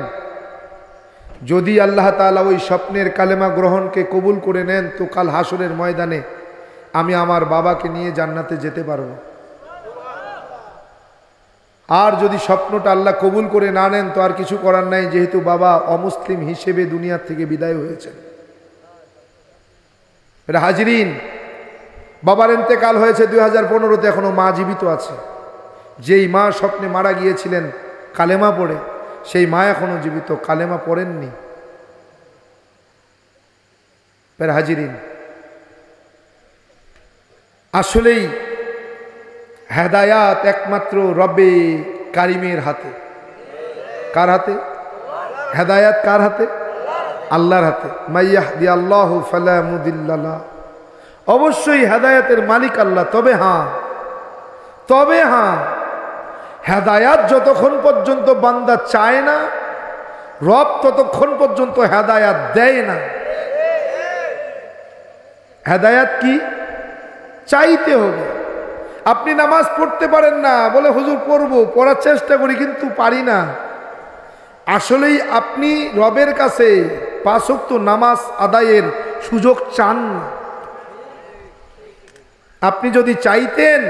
যদি আল্লাহ তাআলা ওই স্বপ্নের কালেমা গ্রহণকে কবুল করে নেন তো কাল হাসরের ময়দানে আমি আমার বাবাকে নিয়ে জান্নাতে যেতে পারবো। আর যদি স্বপ্নটা আল্লাহ কবুল করে না নেন তো আর কিছু করার নাই, যেহেতু বাবা অমুসলিম হিসেবে দুনিয়ার থেকে বিদায় হয়েছেন। এটা হাজিরিন, বাবার ইন্তেকাল হয়েছে 2015-তে, এখনো মা জীবিত আছে। যেই মা স্বপ্নে মারা গিয়েছিলেন কালেমা পড়ে, সেই মা এখনো জীবিত, কালেমা পড়েননি। হাজিরিন, আসলেই হেদায়াত একমাত্র রব্বে কারিমের হাতে। কার হাতে হেদায়াত? কার হাতে? আল্লাহর হাতে। মাইয়াহদি আল্লাহু ফালা মুদিল্লা লাহ। অবশ্যই হেদায়াতের মালিক আল্লাহ। তবে হ্যাঁ হেদায়াত যতক্ষণ পর্যন্ত বান্দা চায় না, রব ততক্ষণ পর্যন্ত হেদায়াত দেয় না। হেদায়াত কি? চাইতে হবে। আপনি নামাজ পড়তে পারেন না, বলে হুজুর পড়বো, পড়ার চেষ্টা করি কিন্তু পারি না। আসলেই আপনি রবের কাছে 5 ওয়াক্ত নামাজ আদায়ের সুযোগ চান না। আপনি যদি চাইতেন,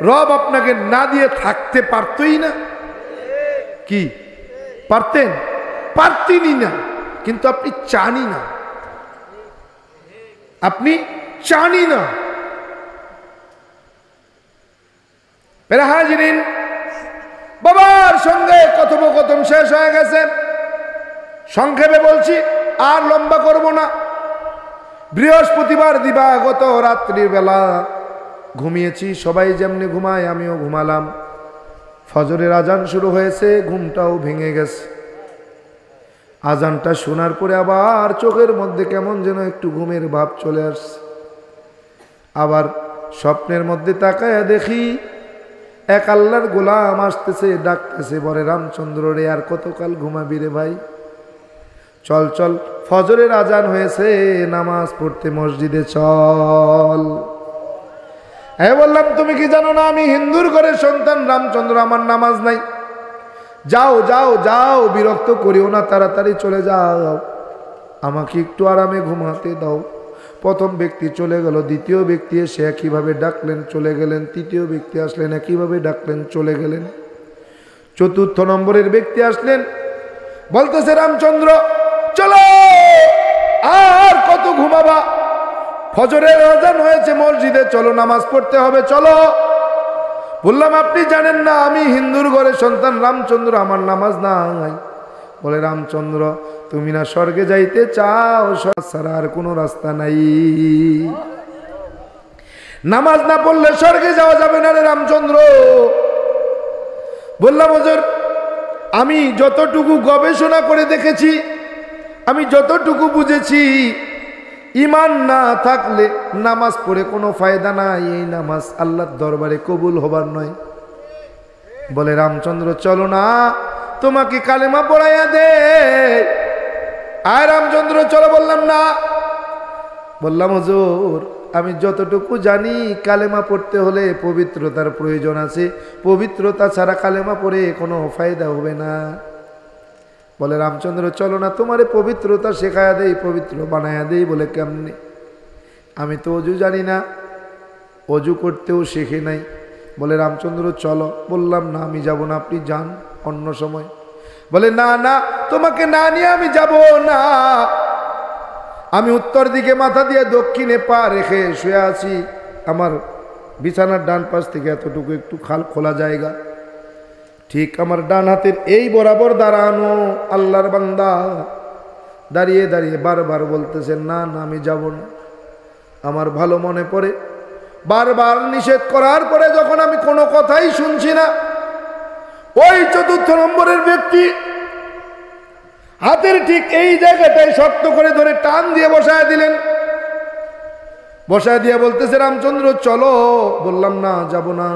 রব আপনাকে না দিয়ে থাকতে পারতই না। কি পারতেন? পারতেনই না, কিন্তু আপনি চানই না। আপনি চানই না। হাজিরিন, বাবার সঙ্গে কথোপকথন শেষ হয়ে গেছে। সংক্ষেপে বলছি, আর লম্বা করব না। বৃহস্পতিবার দিবাগত রাত্রির বেলা ঘুমিয়েছি। সবাই যেমনি ঘুমায় আমিও ঘুমালাম। ফজরের আজান শুরু হয়েছে, ঘুমটাও ভেঙে গেছে। আজানটা শোনার পরে আবার চোখের মধ্যে কেমন যেন একটু ঘুমের ভাব চলে আসছে। আবার স্বপ্নের মধ্যে তাকায়া দেখি এক আল্লাহর গোলাম আসতেছে, ডাকতেছে, বলে রামচন্দ্র রে, আর কতকাল ঘুমাবি রে ভাই? চল চল, ফজরের আজান হয়েছে, নামাজ পড়তে মসজিদে চল। হ্যাঁ বললাম, তুমি কি জানো না আমি হিন্দুর ঘরের সন্তান রামচন্দ্র, আমার নামাজ নাই। যাও যাও যাও, বিরক্ত করিও না, তাড়াতাড়ি চলে যাও, আমাকে একটু আরামে ঘুমাতে দাও। প্রথম ব্যক্তি চলে গেল, দ্বিতীয় ব্যক্তি এসে একইভাবে ডাকলেন, চলে গেলেন। তৃতীয় ব্যক্তি আসলেন, একইভাবে ডাকলেন, চলে গেলেন। চতুর্থ নম্বরের ব্যক্তি আসলেন, বলতেছে রামচন্দ্র চলো, আর কত ঘুমাবা? ফজরের আজান হয়েছে, মসজিদে চলো, নামাজ পড়তে হবে, চলো। বললাম, আপনি জানেন না আমি হিন্দুর ঘরের সন্তান রামচন্দ্র, আমার নামাজ নাই। বলে, রামচন্দ্র তুমি না স্বর্গে যাইতে চাও, ছাড়া আর কোনো রাস্তা নাই। নামাজ না পড়লে স্বর্গে যাওয়া যাবে না রে রামচন্দ্র। বললাম, হুজুর আমি যতটুকু গবেষণা করে দেখেছি, আমি যতটুকু বুঝেছি, ইমান না থাকলে নামাজ পড়ে কোনো ফায়দা নাই। এই নামাজ আল্লাহর দরবারে কবুল হবার নয়। বলে, রামচন্দ্র চলো না, তোমাকে কালেমা পড়াইয়া দে। আর রামচন্দ্র চলো। বললাম না। বললাম, হুজুর আমি যতটুকু জানি কালেমা পড়তে হলে পবিত্রতার প্রয়োজন আছে, পবিত্রতা ছাড়া কালেমা পড়ে কোনো ফায়দা হবে না। বলে, রামচন্দ্র চলো না, তোমারে পবিত্রতা শেখায়া দেই, পবিত্র বানায়া দেই। বলে, কেমনে? আমি তো অজু জানি না, অজু করতেও শেখে নাই। বলে, রামচন্দ্র চলো। বললাম, না আমি যাব না, আপনি যান অন্য সময়। বলে, না না, তোমাকে না নিয়ে আমি যাব না। আমি উত্তর দিকে মাথা দিয়ে দক্ষিণে পা রেখে শুয়ে আছি। আমার বিছানার ডান পাশ থেকে এতটুকু একটু খাল খোলা জায়গা, ঠিক আমার ডান হাতের এই বরাবর দাঁড়ানো আল্লাহর বান্দা দাঁড়িয়ে দাঁড়িয়ে বারবার বলতেছেন, না না আমি যাব না। আমার ভালো মনে পড়ে বারবার নিষেধ করার পরে যখন আমি কোনো কথাই শুনছি না, ওই চতুর্থ নম্বরের ব্যক্তি হাতের ঠিক এই জায়গাটায় শক্ত করে ধরে টান দিয়ে বসায় দিলেন। বসায় দিয়ে বলতেছে, রামচন্দ্র চলো। বললাম না, যাব না,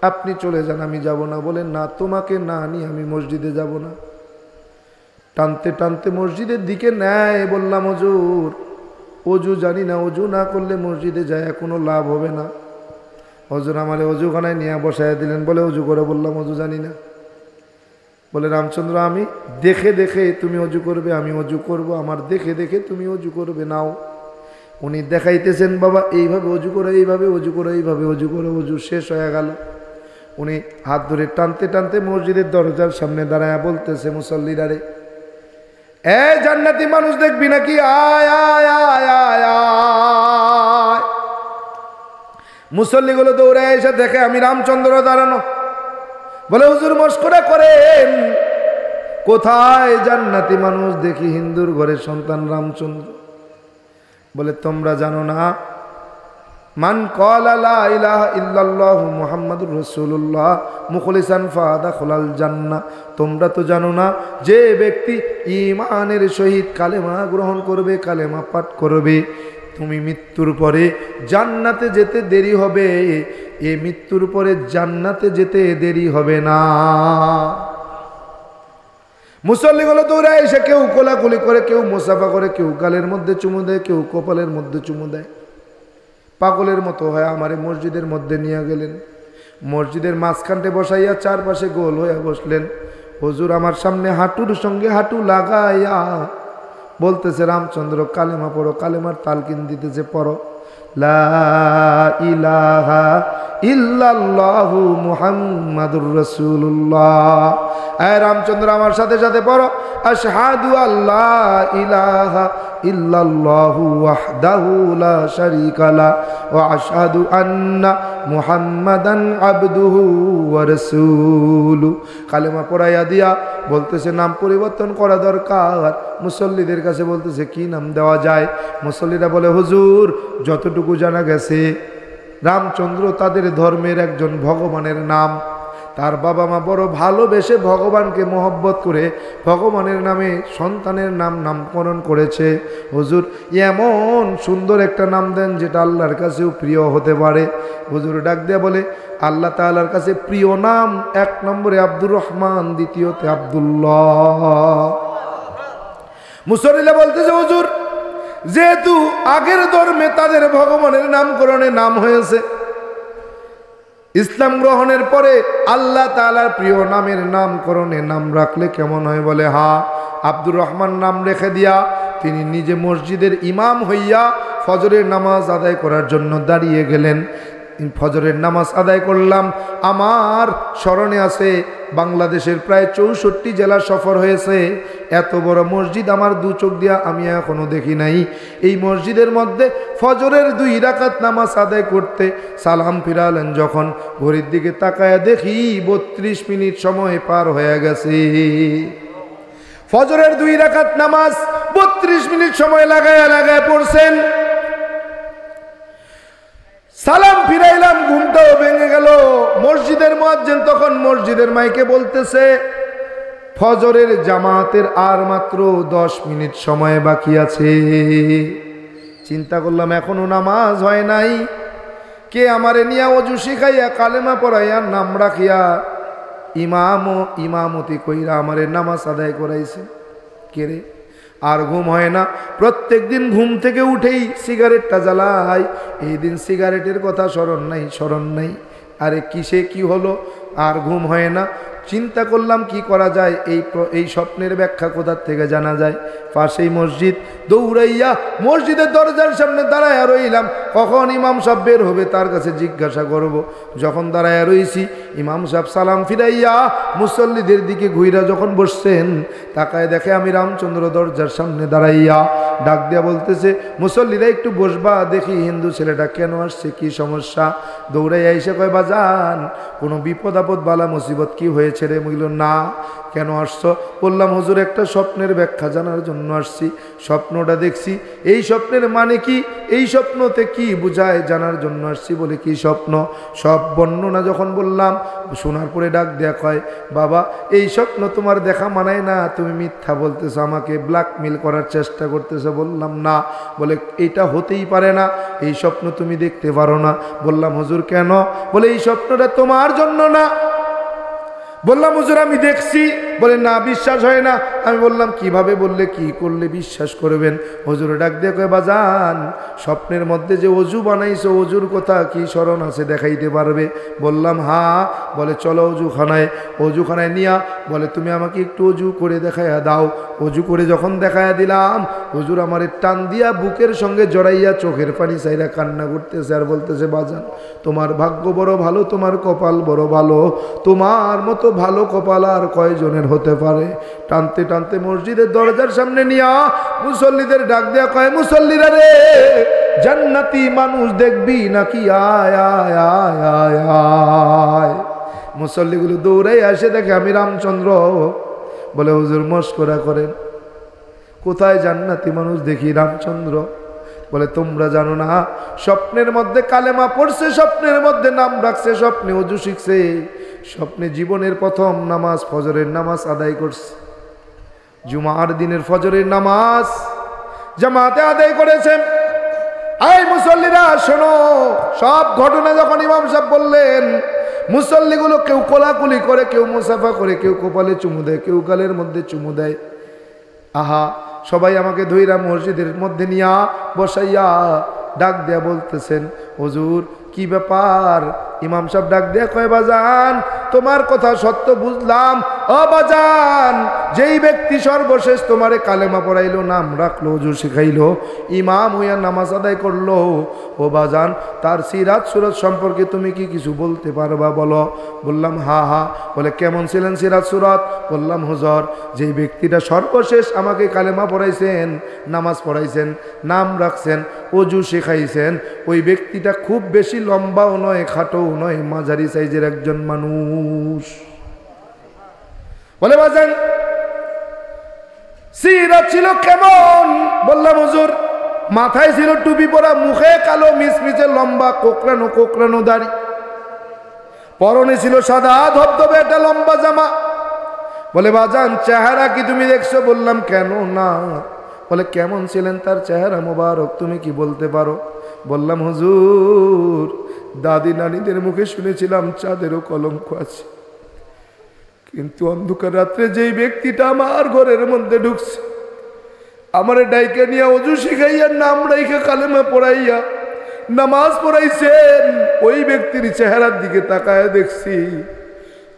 আপনি চলে যান, আমি যাব না। বলেন না, তোমাকে না নিয়ে আমি মসজিদে যাব না। টানতে টানতে মসজিদের দিকে নেয়। বললাম, হুজুর অজু জানি না, অজু না করলে মসজিদে যায় কোনো লাভ হবে না। হুজুর আমারে অজুখানায় নিয়ে বসায় দিলেন। বলে অজু করে। বললাম অজু জানি না। বলে রামচন্দ্র, আমি দেখে দেখে তুমি অজু করবে, আমি অজু করব, আমার দেখে দেখে তুমি অজু করবে। নাও। উনি দেখাইতেছেন, বাবা এইভাবে অজু করে, এইভাবে অজু করে, এইভাবে অজু করে। অজু শেষ হয়ে গেল। উনি হাত ধরে টানতে টানতে মসজিদের দরজার সামনে দাঁড়ায় বলতেছে, মুসল্লিদারে, এ জান্নাতি মানুষ দেখবি নাকি? আয় আয় আয় আয় আয়। মুসল্লিগুলো দৌড়ে এসে দেখে আমি রামচন্দ্র দাঁড়ানো। বলে, হুজুর মস্করা করেন? কোথায় জান্নাতি মানুষ? দেখি হিন্দুর ঘরের সন্তান রামচন্দ্র। বলে, তোমরা জানো না, মান ক্বালা লা ইলাহা ইল্লাল্লাহু মুহাম্মাদুর রাসূলুল্লাহ মুখলিসান ফাদাখালাল জান্নাহ। তোমরা তো জানো না, যে ব্যক্তি ঈমানের সহিত কালেমা গ্রহণ করবে, কালেমা পাঠ করবে, তুমি মৃত্যুর পরে জান্নাতে যেতে দেরি হবে। এই মৃত্যুর পরে জান্নাতে যেতে দেরি হবে না। মুসল্লিগুলো দৌড়ে এসে কেউ কোলাকুলি করে, কেউ মুসাফা করে, কেউ গালের মধ্যে চুমু দেয়, কেউ কপালের মধ্যে চুমু দেয়। পাগলের মতো হয় আমারে মসজিদের মধ্যে নিয়ে গেলেন। মসজিদের মাঝখানটে বসাইয়া চারপাশে গোল হয়ে বসলেন। হুজুর আমার সামনে হাঁটুর সঙ্গে হাঁটু লাগাইয়া বলতেছে, রামচন্দ্র কালেমা পড়ো। কালেমার তালকিন দিতেছে, পড়ো লা ইলাহা ইল্লাল্লাহু মুহাম্মাদুর রাসূলুল্লাহ। আয় রামচন্দ্র আমার সাথে সাথে পড়ো, আশহাদু আল্লা ইলাহা ইল্লাল্লাহু ওয়াহদাহু লা শারীকা লা ওয়া আশহাদু আন্না মুহাম্মাদান আবদুহু ওয়া রাসূলুহু। কালেমা পড়াইয়া দিয়া বলতেছে, নাম পরিবর্তন করা দরকার। মুসল্লিদের কাছে বলতেছে, কি নাম দেওয়া যায়? মুসল্লিরা বলে, হুজুর যতটুকু জানা গেছে, রামচন্দ্র তাদের ধর্মের একজন ভগবানের নাম। তার বাবা মা বড় ভালোবেসে ভগবানকে মহব্বত করে ভগবানের নামে সন্তানের নামকরণ করেছে। হুজুর এমন সুন্দর একটা নাম দেন যেটা আল্লাহর কাছেও প্রিয় হতে পারে। হুজুর ডাক দিয়ে বলে, আল্লাহ তাআলার কাছে প্রিয় নাম 1 নম্বরে আব্দুর রহমান, দ্বিতীয়তে আব্দুল্লাহ। মুসল্লিরা বলতেছে, হুজুর যেহেতু আগের ধর্মে তাদের ভগবানের নামকরণে নাম হয়েছে, ইসলাম গ্রহণের পরে আল্লাহ তাআলার প্রিয় নামের নামকরণে নাম রাখলে কেমন হয়? বলে, হ্যাঁ। আব্দুর রহমান নাম রেখে দিয়া তিনি নিজে মসজিদের ইমাম হইয়া ফজরের নামাজ আদায় করার জন্য দাঁড়িয়ে গেলেন। ফজরের নামাজ আদায় করলাম। আমার স্মরণে আছে, বাংলাদেশের প্রায় 64 জেলা সফর হয়েছে। এত বড় মসজিদ আমার দু চোখ দিয়া আমি এখনো দেখি নাই। এই মসজিদের মধ্যে ফজরের 2 রাকাত নামাজ আদায় করতে সালাম ফিরালেন যখন, ঘড়ির দিকে তাকায় দেখি 32 মিনিট সময় পার হয়ে গেছে। ফজরের 2 রাকাত নামাজ 32 মিনিট সময় লাগায় পড়ছেন। সালাম ফিরাইলাম, ঘুমটাও ভেঙে গেল। মসজিদের মুয়াজ্জিন তখন মসজিদের মাইকে বলতেছে, ফজরের জামাতের আর মাত্র 10 মিনিট সময় বাকি আছে। চিন্তা করলাম এখনো নামাজ হয় নাই। কে আমারে নিয়া অজু শিখাইয়া কালেমা পড়াইয়া নাম রাখিয়া ইমামতি কইরা আমারে নামাজ আদায় করাইছে? কে রে? আর ঘুম হয় না। প্রত্যেক দিন ঘুম থেকে উঠেই সিগারেটটা জ্বালাই। এই দিন সিগারেটের কথা স্মরণ নাই। আরে কিসে কি হলো? আর ঘুম হয় না। চিন্তা করলাম কি করা যায়। এই স্বপ্নের ব্যাখ্যা কোথার থেকে জানা যায়? পাশেই মসজিদ। দৌড়াইয়া মসজিদের দরজার সামনে দাঁড়ায় রইলাম, কখন ইমাম সাহেব বের হবে তার কাছে জিজ্ঞাসা করব। যখন দাঁড়ায় রইছি, ইমাম সাহেব সালাম ফিরাইয়া মুসল্লিদের দিকে ঘুইরা যখন বসছেন, তাকায় দেখে আমি রামচন্দ্র দরজার সামনে দাঁড়াইয়া। ডাক দিয়া বলতেছে, মুসল্লিরা একটু বসবা, দেখি হিন্দু ছেলেটা কেন আসছে, কি সমস্যা? দৌড়াইয়া এসে কয়, বাজান কোনো বিপদ আপদ বালা মুসিবত কি হয়েছে হয়েছে রে? বলল না। কেন আসছো? বললাম হুজুর একটা স্বপ্নের ব্যাখ্যা জানার জন্য আসছি, স্বপ্নটা দেখছি, এই স্বপ্নের মানে কি, এই স্বপ্নতে কি বুঝায় জানার জন্য আসছি। বলে কি স্বপ্ন? সব বর্ণনা যখন বললাম, শোনার পরে ডাক দেয়া কয়, বাবা এই স্বপ্ন তোমার দেখা মানায় না, তুমি মিথ্যা বলতেছো, আমাকে ব্ল্যাকমেল করার চেষ্টা করতেছো। বললাম না। বলে এটা হতেই পারে না, এই স্বপ্ন তুমি দেখতে পারো না। বললাম হুজুর কেন? বলে এই স্বপ্নটা তোমার জন্য না। বললাম হুজুর আমি দেখছি। বলে না, বিশ্বাস হয় না। আমি বললাম কিভাবে? বললে কি করলে বিশ্বাস করবেন? হুজুর ডাক দিয়ে কয়, বাজান স্বপ্নের মধ্যে যে অজু বানাইছো, অজুর কথা কি স্মরণ আছে দেখাইতে পারবে? বললাম হ্যাঁ। বলে চলো অজুখানায়। অজুখানায় নিয়া বলে তুমি আমাকে একটু অজু করে দেখাইয়া দাও। অজু করে যখন দেখাইয়া দিলাম, হুজুর আমার টান দিয়া বুকের সঙ্গে জড়াইয়া চোখের পানি চাইরা কান্না করতেছে আর বলতেছে, বাজান তোমার ভাগ্য বড় ভালো, তোমার কপাল বড় ভালো, তোমার মতো ভালো কপাল আর কয়জনের হতে পারে। টানতে টানতে মসজিদের দরজার সামনে নিয়া মুসল্লিদের ডাক দেয়া কয়, মুসল্লিরা রে, জান্নাতি মানুষ দেখবি নাকি? আয় আয় আয় আয় আয়। মুসল্লিগুলো দৌড়াই আসে, দেখে আমি রামচন্দ্র। বলে হুজুর মস্করা করেন, কোথায় জান্নাতি মানুষ দেখি? রামচন্দ্র। বলে তোমরা জানো না, স্বপ্নের মধ্যে কালেমা পড়ছে, স্বপ্নের মধ্যে নাম রাখছে, স্বপ্নে ওযু শিখছে, স্বপ্নে জীবনের প্রথম নামাজ ফজরের নামাজ আদায় করছে, জুমার দিনের ফজরের নামাজ জামাতে আদায় করেছেন। এই মুসল্লিরা শোনো, সব ঘটনা যখন ইমাম সাহেব বললেন, মুসল্লিগুলো কেউ কোলাকুলি করে, কেউ মুসাফা করে, কেউ কপালে চুমু দেয়, কেউ গালের মধ্যে চুমু দেয়। আহা, সবাই আমাকে ধইরা মসজিদের মধ্যে নিয়া বসাইয়া ডাক দেয়া বলতেছেন, হুজুর কি ব্যাপার? ইমাম সাহেব ডাক দেয়া কয়, বাজান তোমার কথা সত্য বুঝলাম। ও বাজান, যেই ব্যক্তি সর্বশেষ তোমারে কালেমা পড়াইলো, নাম রাখলো, ওযু শিখাইলো, ইমাম হইয়া নামাজ আদায় করলো, ও বাজান তার সিরাত সুরত সম্পর্কে তুমি কি কিছু বলতে পারবা? বলো। বললাম হা হা। বলে কেমন ছিলেন সিরাত সুরত? বললাম হুজুর, যেই ব্যক্তিটা সর্বশেষ আমাকে কালেমা পড়াইছেন, নামাজ পড়াইছেন, নাম রাখছেন, ওযু শিখাইছেন, ওই ব্যক্তিটা খুব বেশি লম্বাও নয়, খাটো নয়, মাঝারি সাইজের একজন মানুষ। বলে বাজান সিরাত ছিল কেমন? বললাম হুজুর মাথায় ছিল টুপি পরা, মুখে কালো মিচমিচে লম্বা কোকড়ানো কোকড়ানো দাড়ি, পরনে ছিল সাদা ধবধবে একটা লম্বা জামা। বলে বাজান চেহারা কি তুমি দেখছো? বললাম কেন না। বলে কেমন ছিলেন তার চেহারা মোবারক, তুমি কি বলতে পারো? বললাম হুজুর দাদি নানিদের মুখে শুনেছিলাম চাঁদেরও কলঙ্ক আছে, কিন্তু অন্ধকার রাত্রে যেই ব্যক্তিটা আমার ঘরের মধ্যে ঢুকছে, আমারে ডাইকে নিয়ে ওযু শিখাইয়া, নাম রাইখা কালেমা পড়াইয়া নামাজ পড়াইছেন, ওই ব্যক্তির চেহারার দিকে তাকায় দেখছি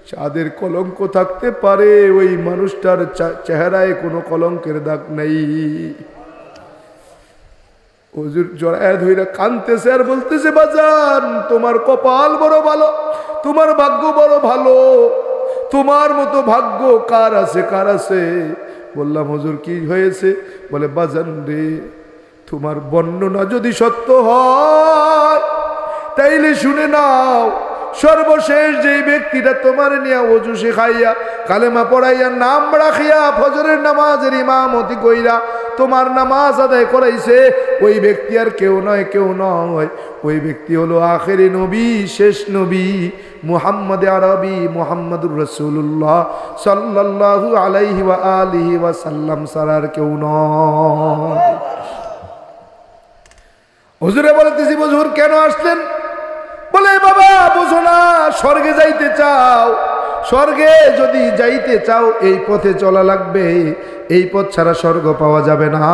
চাঁদের কলঙ্ক থাকতে পারে, ওই মানুষটার চেহারায় কোনো কলঙ্কের দাগ নাই। হুজুর জড়ায় ধইরা কাঁদতেছে আর বলতেছে, বাজান তোমার কপাল বড় ভালো, তোমার ভাগ্য বড় ভালো, তোমার মতো ভাগ্য কার আছে, কার আছে? বললাম হুজুর কি হয়েছে? বলে বাজান রে, তোমার বর্ণনা যদি সত্য হয় তাইলে শুনে নাও, সর্বশেষ যেই ব্যক্তিটা তোমার নিয়ে ওযু শিখাইয়া, কালেমা পড়াইয়া, নাম রাখিয়া, ফজরের নামাজের ইমামতি কইরা তোমার নামাজ আদায় করাইছে, ওই ব্যক্তি আর কেউ নয়, কেউ নয়, ওই ব্যক্তি হলো আখেরি নবী, শেষ নবী মুহাম্মদ আরবি মুহাম্মদুর রাসূলুল্লাহ সাল্লাল্লাহু আলাইহি ওয়া আলিহি ওয়া সাল্লাম ছাড়া কেউ নয়। হুজুরে বলতেছি, হুজুর কেন আসলেন? বলে বাবা বুঝো না, স্বর্গে যাইতে চাও, স্বর্গে যদি যাইতে চাও এই পথে চলা লাগবে, এই পথ ছাড়া স্বর্গ পাওয়া যাবে না।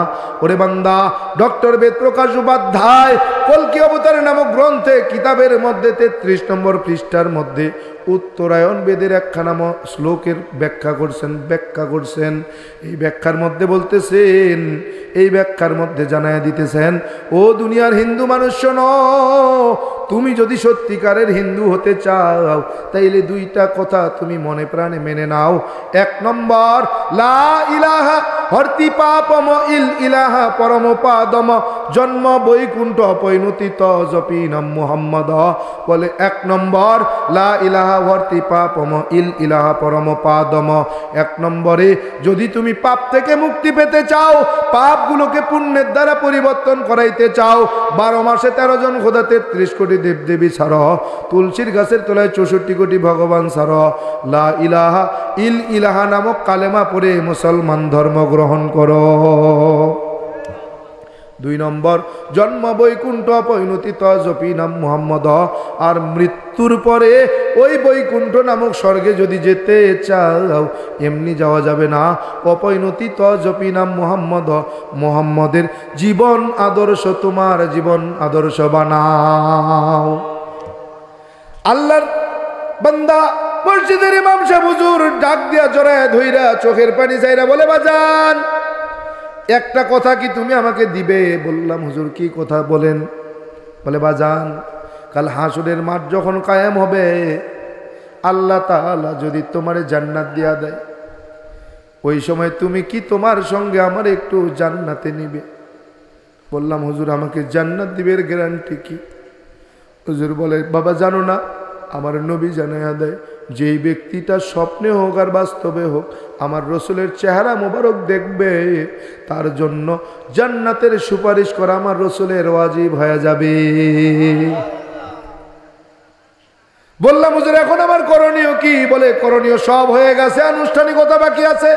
ওরে বান্দা, ডক্টর বেদপ্রকাশ উপাধ্যায় কল্কি অবতার নামক গ্রন্থে কিতাবের মধ্যে 33 নম্বর পৃষ্ঠার মধ্যে উত্তরায়ণ বেদের একখানা শ্লোকের ব্যাখ্যা করছেন। এই ব্যাখ্যার মধ্যে বলতেছেন, এই ব্যাখ্যার মধ্যে জানায় দিতেছেন, ও দুনিয়ার হিন্দু মানুষ শোনো, তুমি যদি সত্যিকারের হিন্দু হতে চাও তাইলে দুইটা কথা তুমি মনে প্রাণে মেনে নাও। 1 নম্বর, লা ইলাহা হর্তি পাপম ইল ইলাহা পরমপাদম জন্ম বৈকুণ্ঠ পৈনুতিত জপি নাম মুহাম্মদ। বলে 1 নম্বর লা ইলাহা হর্তি পাপম ইল ইলাহা পরমপাদম। 1 নম্বরে যদি তুমি পাপ থেকে মুক্তি পেতে চাও, পাপগুলোকে পুণ্যের দ্বারা পরিবর্তন করাইতে চাও, 12 মাসে 13 জন খোদা, 33 কোটি দেবদেবী ছাড়, তুলসীর গাছের তলায় 64 কোটি ভগবান ছাড়, লা ইলাহা ইল ইলাহা নামক কালেমা পড়ে মুসলমান ধর্ম গ্রহণ করো। 2 নম্বর জন্ম বৈকুণ্ঠ পরিণতিত জপি নাম মুহাম্মদ। আর মৃত্যুর পরে ওই বৈকুণ্ঠ নামক স্বর্গে যদি যেতে চাও, এমনি যাওয়া যাবে না, অপরিণতিত জপি নাম মুহাম্মদ। মুহাম্মদের জীবন আদর্শ তোমার জীবন আদর্শ বানাও। আল্লাহর বান্দা মসজিদের ইমাম সাহেব হুজুর ডাক দিয়া জড়ায় ধইরা চোখের পানি চাইরা বলে, বাজান একটা কথা কি তুমি আমাকে দিবে? বললাম, হুজুর কি কথা বলেন? বলে, বাজান কাল হাসরের মাঠ যখন কায়েম হবে, আল্লাহ তাআলা যদি তোমারে জান্নাত দিয়া দেয়, ওই সময় তুমি কি তোমার সঙ্গে আমার একটু জান্নাতে নিবে? বললাম, হুজুর আমাকে জান্নাত দিবের গ্যারান্টি কি? হুজুর বলে, বাবা জানো না, আমার নবী জানাইয়া দেয়, যেই ব্যক্তিটা স্বপ্নে হোক আর বাস্তবে হোক আমার রসুলের চেহারা মোবারক দেখবে, তার জন্য জান্নাতের সুপারিশ করা আমার রসুলের ওয়াজিব হয়ে যাবে। বললাম, হুজুর এখন আমার করণীয় কি? বলে, করণীয় সব হয়ে গেছে, আনুষ্ঠানিকতা বাকি আছে।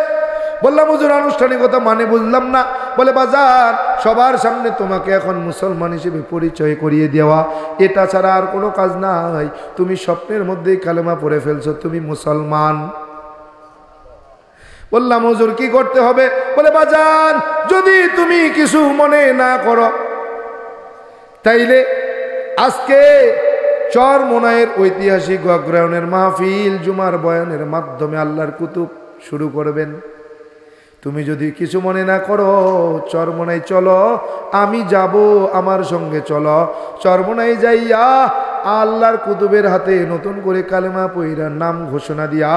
বললাম, হুজুর আনুষ্ঠানিকতা মানে বুঝলাম না। বলে, বাজার সবার সামনে তোমাকে এখন মুসলমান হিসেবে পরিচয় করিয়ে দেওয়া, এটা ছাড়া আর কোনো কাজ নাই। তুমি স্বপ্নের মধ্যেই কালেমা পড়ে ফেলছো, তুমি মুসলমান। বললাম, হুজুর কি করতে হবে? বলে, বাজান যদি তুমি কিছু মনে না করো, তাইলে আজকে চরমোনাইয়ের ঐতিহাসিক অগ্রহায়ণের মাহফিল জুমার বয়ানের মাধ্যমে আল্লাহর কুতুব শুরু করবেন। তুমি যদি কিছু মনে না করো, চরমোনাই চলো, আমি যাব, আমার সঙ্গে চলো। চরমোনাই যাইয়া আল্লাহর কুতুবের হাতে নতুন করে কালেমা পইরা নাম ঘোষণা দিয়া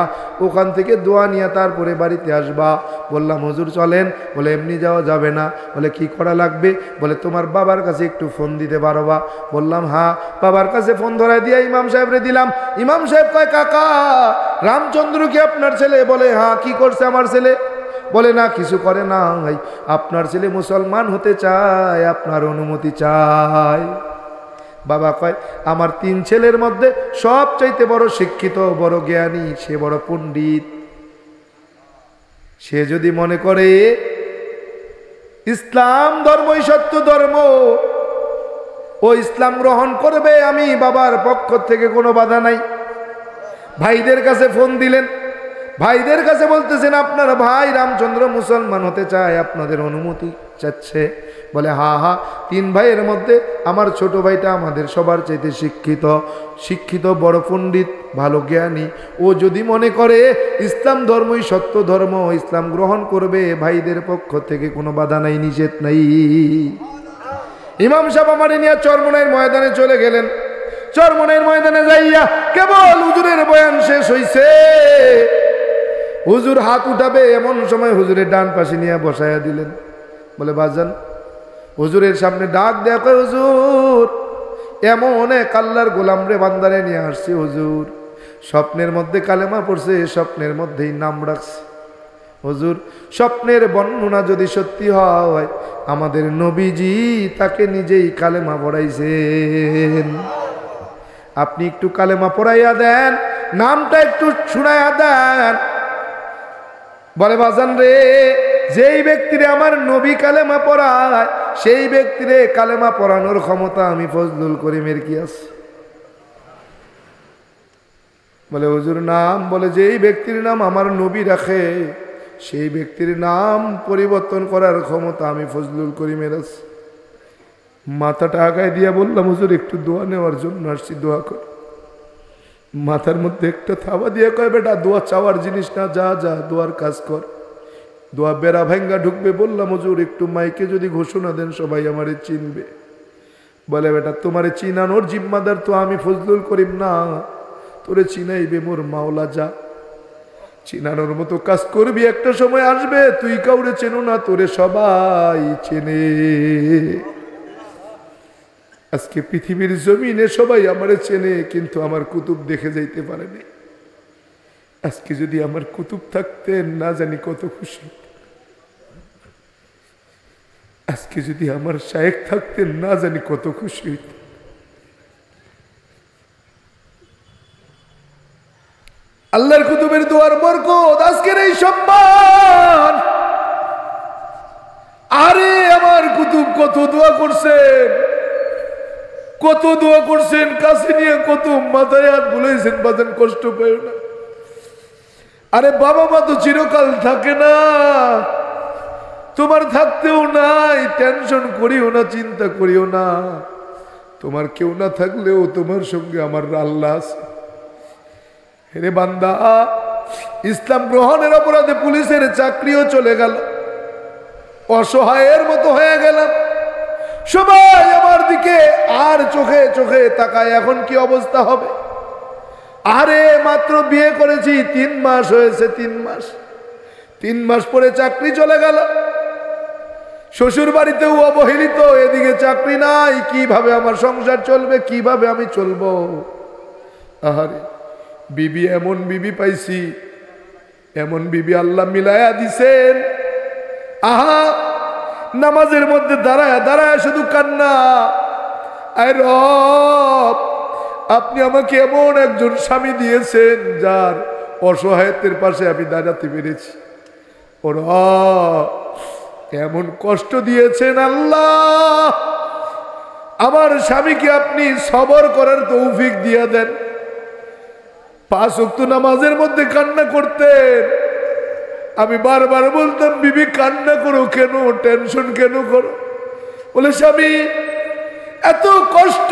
ওখান থেকে দোয়া নিয়ে তারপরে বাড়িতে আসবা। বললাম, হুজুর চলেন। বলে, এমনি যাওয়া যাবে না। বলে, কি করা লাগবে? বলে, তোমার বাবার কাছে একটু ফোন দিতে পারবা? বললাম, হ্যাঁ। বাবার কাছে ফোন ধরাই দিয়া ইমাম সাহেবরে দিলাম। ইমাম সাহেব কয়, কাকা রামচন্দ্র কি আপনার ছেলে? বলে, হ্যাঁ। কি করছে আমার ছেলে? বলে, না কিছু করে না, আপনার ছেলে মুসলমান হতে চায়, আপনার অনুমতি চায়। বাবা কয়, আমার 3 ছেলের মধ্যে সবচাইতে বড় শিক্ষিত, বড় জ্ঞানী, সে বড় পণ্ডিত। সে যদি মনে করে ইসলাম ধর্মই সত্য ধর্ম, ও ইসলাম গ্রহণ করবে, আমি বাবার পক্ষ থেকে কোনো বাধা নাই। ভাইদের কাছে ফোন দিলেন, ভাইদের কাছে বলতেছেন, আপনার ভাই রামচন্দ্র মুসলমান হতে চায়, আপনাদের অনুমতি চাচ্ছে। বলে, হা হা। 3 ভাইয়ের মধ্যে আমার ছোট ভাইটা আমাদের সবার চাইতে শিক্ষিত, বড় পণ্ডিত, ভালো জ্ঞানী। ও যদি মনে করে ইসলাম ধর্মই সত্য ধর্ম, ইসলাম গ্রহণ করবে, ভাইদের পক্ষ থেকে কোনো বাধা নাই, নিষেধ নাই। ইমাম সাহেব আমারে নিয়ে চরমোনাইয়ের ময়দানে চলে গেলেন। চরমোনাইয়ের ময়দানে যাইয়া কেবল হুজুরের বয়ান শেষ হইছে, হুজুর হাত উঠাবে এমন সময় হুজুরের ডান পাশে নিয়ে বসাইয়া দিলেন। বলে, বাজান হুজুরের সামনে ডাক দেয়া কয়, হুজুর এমন এক আল্লাহর গোলাম রে বান্দারে নিয়ে আসছি, হুজুর স্বপ্নের মধ্যে কালেমা পড়ছে, স্বপ্নের মধ্যেই নাম রাখছে। হুজুর স্বপ্নের বর্ণনা যদি সত্যি হয়, আমাদের নবীজি তাকে নিজেই কালেমা পড়াইছেন। আপনি একটু কালেমা পড়াইয়া দেন, নামটা একটু শুনাইয়া দেন। বলে, বাজান রে, যেই ব্যক্তিরে আমার নবী কালেমা পড়ায়, সেই ব্যক্তিরে কালেমা পড়ানোর ক্ষমতা আমি ফজলুল করিমের কি আছে? বলে, হুজুর নাম? বলে, যেই ব্যক্তির নাম আমার নবী রাখে, সেই ব্যক্তির নাম পরিবর্তন করার ক্ষমতা আমি ফজলুল করিমের আছে। মাথাটা আগায় দিয়া বললাম, হুজুর একটু দোয়া নেওয়ার জন্য আসছি, দোয়া কর। মাথার মধ্যে একটা থাবা দিয়ে কয়, বেটা দোয়া চাওয়ার জিনিস না, যা যা দোয়ার কাজ কর। দোয়া বেড়া ভাঙ্গা ঢুকবে। বললাম, হুজুর একটু মাইকে যদি ঘোষণা দেন, সবাই আমারে চিনবে। বলে, বেটা তোমারে চিনানোর জিম্মাদার তো আমি ফজলুল করিম না, তোরে চিনাইবে মোর মাওলা। যা চিনানোর মতো কাজ করবি, একটা সময় আসবে তুই কাউরে চেনো না, তোরে সবাই চেনে। আজকে পৃথিবীর জমিনে সবাই আমারে চেনে, কিন্তু আমার কুতুব দেখে যাইতে পারেনি। আজকে যদি আমার কুতুব থাকতেন না জানি কত খুশি। আজকে যদি আমার শায়েখ থাকতেন না জানি কত খুশি হইত। আল্লাহর কুতুবের দোয়ার বরকত, আজকের এই সম্মান। আরে আমার কুতুব কত দোয়া করছেন, কত দোয়া করছেন, কাছে নিয়ে কত মাথায় হাত বুলাইছেন, বাজান কষ্ট পেও না। আরে বাবা মা তো চিরকাল থাকে না, তোমার থাকতেও নাই, টেনশন করিও না, চিন্তা করিও না। তোমার কেউ না থাকলেও তোমার সঙ্গে আমার আল্লাহ আছে। হে বান্দা, ইসলাম গ্রহণের অপরাধে পুলিশের চাকরিও চলে গেল, অসহায়ের মতো হয়ে গেলাম। সবাই আমার দিকে আর চোখে চোখে তাকায়, এখন কি অবস্থা হবে? আরে মাত্র বিয়ে করেছি, 3 মাস হয়েছে, 3 মাস পরে চাকরি চলে গেল। শ্বশুর বাড়িতেও অবহেলিত, এদিকে চাকরি নাই, কিভাবে আমার সংসার চলবে, কিভাবে আমি চলবো? আহারে বিবি, এমন বিবি পাইছি, এমন বিবি আল্লাহ মিলায়া দিছেন। আহা, নামাজের মধ্যে দাঁড়ায় দাঁড়ায় শুধু কান্না, আয় রব আপনি আমাকে এমন একজন স্বামী দিয়েছেন যার অসহায়ত্বের পাশে আমি দাঁড়াতে পেরেছি। ও রব, এমন কষ্ট দিয়েছেন আল্লাহ, আমার স্বামীকে আপনি সবর করার তৌফিক দিয়ে দেন। 5 ওয়াক্ত নামাজের মধ্যে কান্না করতেন। আমি বারবার বলতাম, বিবি কান্না করো কেন, টেনশন কেন করো? বলে স্বামী এত কষ্ট,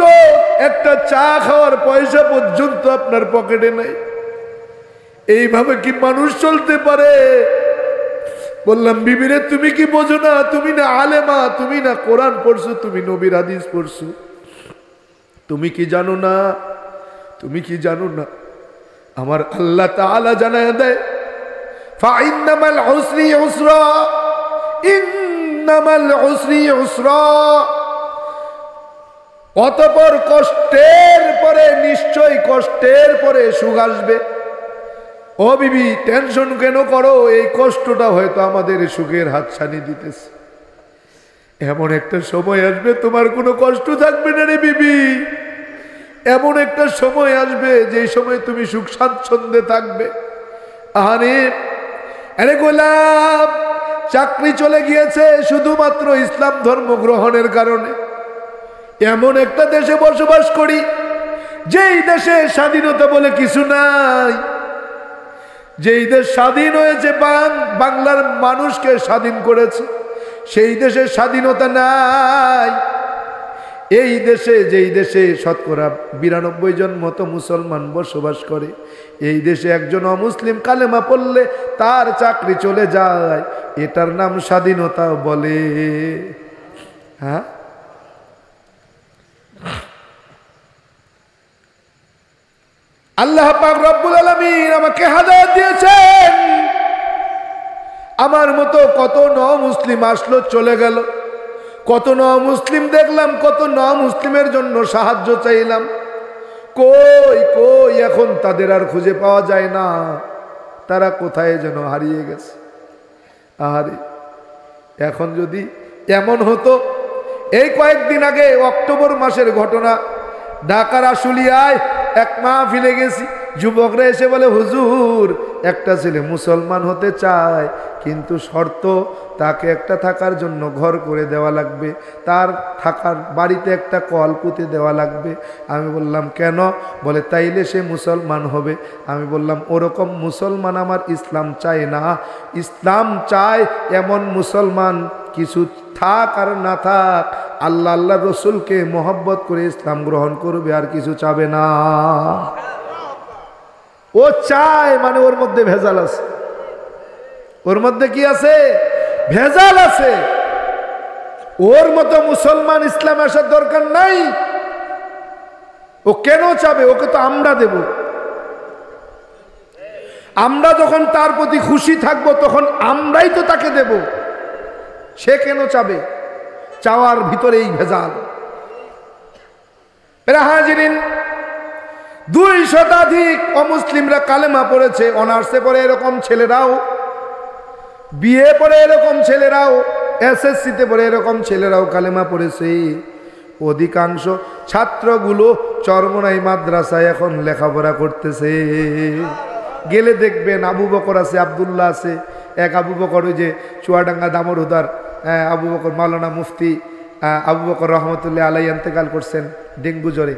একটা চা খাওয়ার পয়সা পর্যন্ত আপনার পকেটে নাই, এইভাবে কি মানুষ চলতে পারে? বললাম, বিবিরে তুমি কি বোঝো না? তুমি না আলেমা, তুমি না কোরআন পড়ছো, তুমি নবীর হাদিস পড়ছো, তুমি কি জানো না? তুমি কি জানো না? আমার আল্লাহ তাআলা জানায় দেয়, ফাইন্নামাল উসরি ইউসরা, ইন্নামাল উসরি ইউসরা। অতঃপর কষ্টের পরে, নিশ্চয় কষ্টের পরে সুখ আসবে। ও বিবি, টেনশন কেন করো? এই কষ্টটা হয়তো আমাদের সুখের হাতছানি দিতেছে। এমন একটা সময় আসবে তোমার কোনো কষ্ট থাকবে না রে বিবি। এমন একটা সময় আসবে যে সময় তুমি সুখ স্বাচ্ছন্দ্যে থাকবে। আরে গোলাম, চাকরি চলে গিয়েছে শুধুমাত্র ইসলাম ধর্ম গ্রহণের কারণে। এমন একটা দেশে বসবাস করি যেই দেশে স্বাধীনতা বলে কিছু নাই, যেই দেশ স্বাধীন হয়েছে, বাংলার মানুষকে স্বাধীন করেছে, সেই দেশে স্বাধীনতা নাই। এই দেশে, যেই দেশে শতকরা 92 জন মতো মুসলমান বসবাস করে, এই দেশে একজন অমুসলিম কালেমা পড়লে তার চাকরি চলে যায়, এটার নাম স্বাধীনতা বলে। হ্যাঁ, আল্লাহ পাক রব্বুল আলামিন আমাকে হাদায়াত দিয়েছেন। আমার মতো কত মুসলিম আসলো, চলে গেল, কত মুসলিম দেখলাম, কত মুসলিমের জন্য সাহায্য চাইলাম, কই কই এখন তাদের আর খুঁজে পাওয়া যায় না, তারা কোথায় যেন হারিয়ে গেছে। আরে এখন যদি এমন হতো, এই কয়েকদিন আগে অক্টোবর মাসের ঘটনা, ঢাকার আশুলিয়ায় এক মাহফিলে গেছি, যুবকরা এসে বলে, হুজুর একটা ছেলে মুসলমান হতে চায়, কিন্তু শর্ত তাকে একটা থাকার জন্য ঘর করে দেওয়া লাগবে, তার থাকার বাড়িতে একটা কল পুঁতে দেওয়া লাগবে। আমি বললাম কেন? বলে তাইলে সে মুসলমান হবে। আমি বললাম ওরকম মুসলমান আমার ইসলাম চায় না, ইসলাম চায় এমন মুসলমান কিছু থাক আর না থাক, আল্লাহ আল্লাহ রসুলকে মোহব্বত করে ইসলাম গ্রহণ করবে, আর কিছু চাবে না। ও চায় মানে ওর মধ্যে ভেজাল আছে। ওর মধ্যে কি আছে? ভেজাল আছে। ওর মতো মুসলমান ইসলাম আসার দরকার নাই। ও কেন চাবে? ওকে তো আমরা দেব। আমরা যখন তার প্রতি খুশি থাকব তখন আমরাই তো তাকে দেব, সে কেন চাবে? চাওয়ার ভিতরেই ভেজাল। হাজিরিন, 2 শতাধিক অমুসলিমরা কালেমা পড়েছে, অনার্সে পড়ে এরকম ছেলেরাও, বিএ পড়ে এরকম ছেলেরাও, এসএসসিতে পড়ে এরকম ছেলেরাও কালেমা পড়েছে। অধিকাংশ ছাত্রগুলো চরমনাই মাদ্রাসায় এখন লেখাপড়া করতেছে। গেলে দেখবেন আবু বকর আছে, আব্দুল্লাহ আছে। এক আবু বকর, ওই যে চুয়াডাঙ্গা দামোদর আবু বকর, মাওলানা মুফতি আবু বকর রহমতুল্লাহ আলাই ইন্তেকাল করছেন ডেঙ্গু জ্বরে।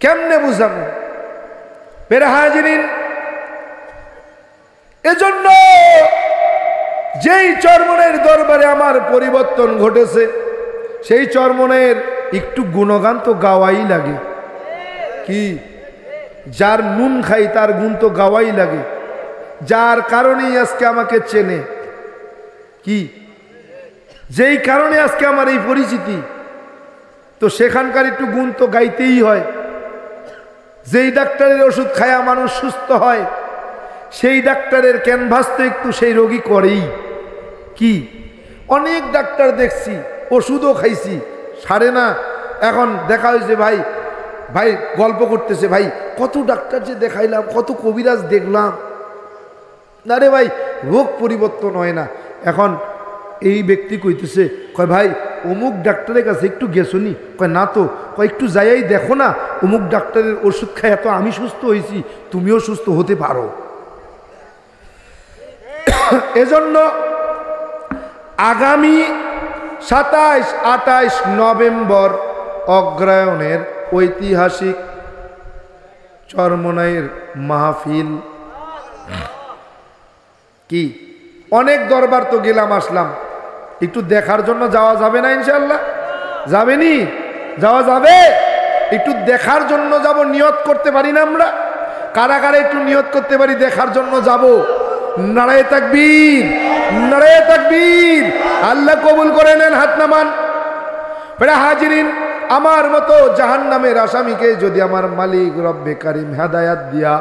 কেমনে বুঝাবো? পেরা হাজিরিন, এজন্য যেই চরমনের দরবারে আমার পরিবর্তন ঘটেছে, সেই চরমনের একটু গুণগান তো গাওয়াই লাগে। কি? যার নুন খাই তার গুণ তো গাওয়াই লাগে, যার কারণেই আজকে আমাকে চেনে। কি? যেই কারণে আজকে আমার এই পরিচিতি, তো সেখানকার একটু গুণ তো গাইতেই হয়। যেই ডাক্তারের ওষুধ খায়া মানুষ সুস্থ হয়, সেই ডাক্তারের ক্যানভাস তো একটু সেই রোগী করেই। কি? অনেক ডাক্তার দেখছি, ওষুধও খাইছি, সারে না। এখন দেখা হয়েছে ভাই ভাই গল্প করতেছে, ভাই কত ডাক্তার যে দেখাইলাম, কত কবিরাজ দেখলাম, না রে ভাই রোগ পরিবর্তন হয় না। এখন এই ব্যক্তি কইতেছে, কয় ভাই অমুক ডাক্তারের কাছে একটু গেছনি? কয় না তো। কয় একটু যাইয়াই দেখো না, অমুক ডাক্তারের ওষুধ খায় তো আমি সুস্থ হয়েছি, তুমিও সুস্থ হতে পারো। এজন্য আগামী 27-28 নভেম্বর অগ্রহায়ণের ঐতিহাসিক চরমনাইয়ের মাহফিল। কি? অনেক দরবার তো গেলাম আসলাম, একটু দেখার জন্য যাওয়া যাবে না? ইনশাআল্লাহ যাবেনি? যাওয়া যাবে? একটু দেখার জন্য যাব, নিয়ত করতে পারি না আমরা? কারা কারা একটু নিয়ত করতে পারি দেখার জন্য যাব? নারায়ে তাকবীর, নারায়ে তাকবীর। আল্লাহ কবুল করে নেন, হাত নামান। প্রিয় হাজিরিন, আমার মতো জাহান্নামের আসামিকে যদি আমার মালিক রব্বে কারিম হেদায়াত দিয়া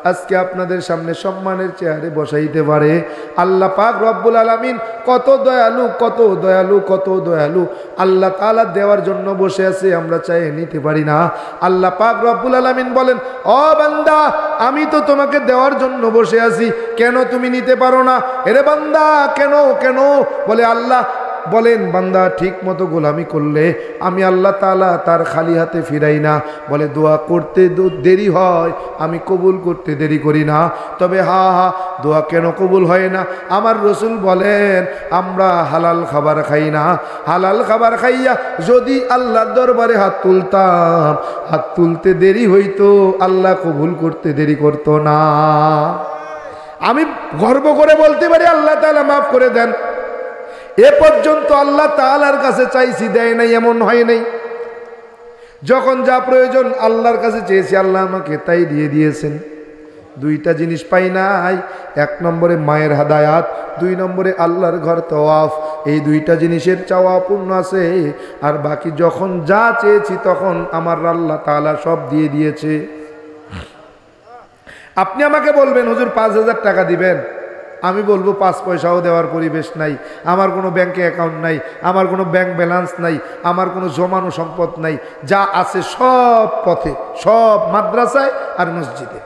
আজকে আপনাদের সামনে সম্মানের চেয়ারে বসাইতে পারে, আল্লাহ পাক রব্বুল আলামিন কত দয়ালু, কত দয়ালু, কত দয়ালু। আল্লাহ তাআলা দেওয়ার জন্য বসে আছে, আমরা চাই নিতে পারি না। আল্লাহ পাক রব্বুল আলামিন বলেন, ও বান্দা আমি তো তোমাকে দেওয়ার জন্য বসে আছি, কেন তুমি নিতে পারো না? এরে বান্দা কেন কেন? বলে আল্লাহ বলেন, বান্দা ঠিক মতো গোলামি করলে আমি আল্লাহ তাআলা তার খালি হাতে ফিরাই না। বলে দোয়া করতে দেরি হয়, আমি কবুল করতে দেরি করি না। তবে দোয়া কেন কবুল হয় না? আমার রসুল বলেন, আমরা হালাল খাবার খাই না। হালাল খাবার খাইয়া যদি আল্লাহর দরবারে হাত তুলতাম, হাত তুলতে দেরি হইতো, আল্লাহ কবুল করতে দেরি করতো না। আমি গর্ব করে বলতে পারি, আল্লাহ তাআলা মাফ করে দেন। এ পর্যন্ত আল্লাহ তাআলার কাছে চাইছি, দেয় নাই এমন হয় নাই। যখন যা প্রয়োজন আল্লাহর কাছে চেয়েছি, আল্লাহ আমাকে তাই দিয়ে দিয়েছেন। 2টা জিনিস পাই নাই, 1 নম্বরে মায়ের হাদায়াত, 2 নম্বরে আল্লাহর ঘর তওয়াফ। এই 2টা জিনিসের চাওয়া পূর্ণ আছে, আর বাকি যখন যা চেয়েছি তখন আমার আল্লাহ তাআলা সব দিয়ে দিয়েছে। আপনি আমাকে বলবেন হুজুর 5000 টাকা দিবেন, আমি বলবো 5 পয়সাও দেওয়ার পরিবেশ নাই, আমার কোনো ব্যাংকে অ্যাকাউন্ট নাই, আমার কোনো ব্যাংক ব্যালেন্স নাই, আমার কোনো জমানো সম্পদ নাই। যা আছে সব পথে, সব মাদ্রাসায় আর মসজিদে।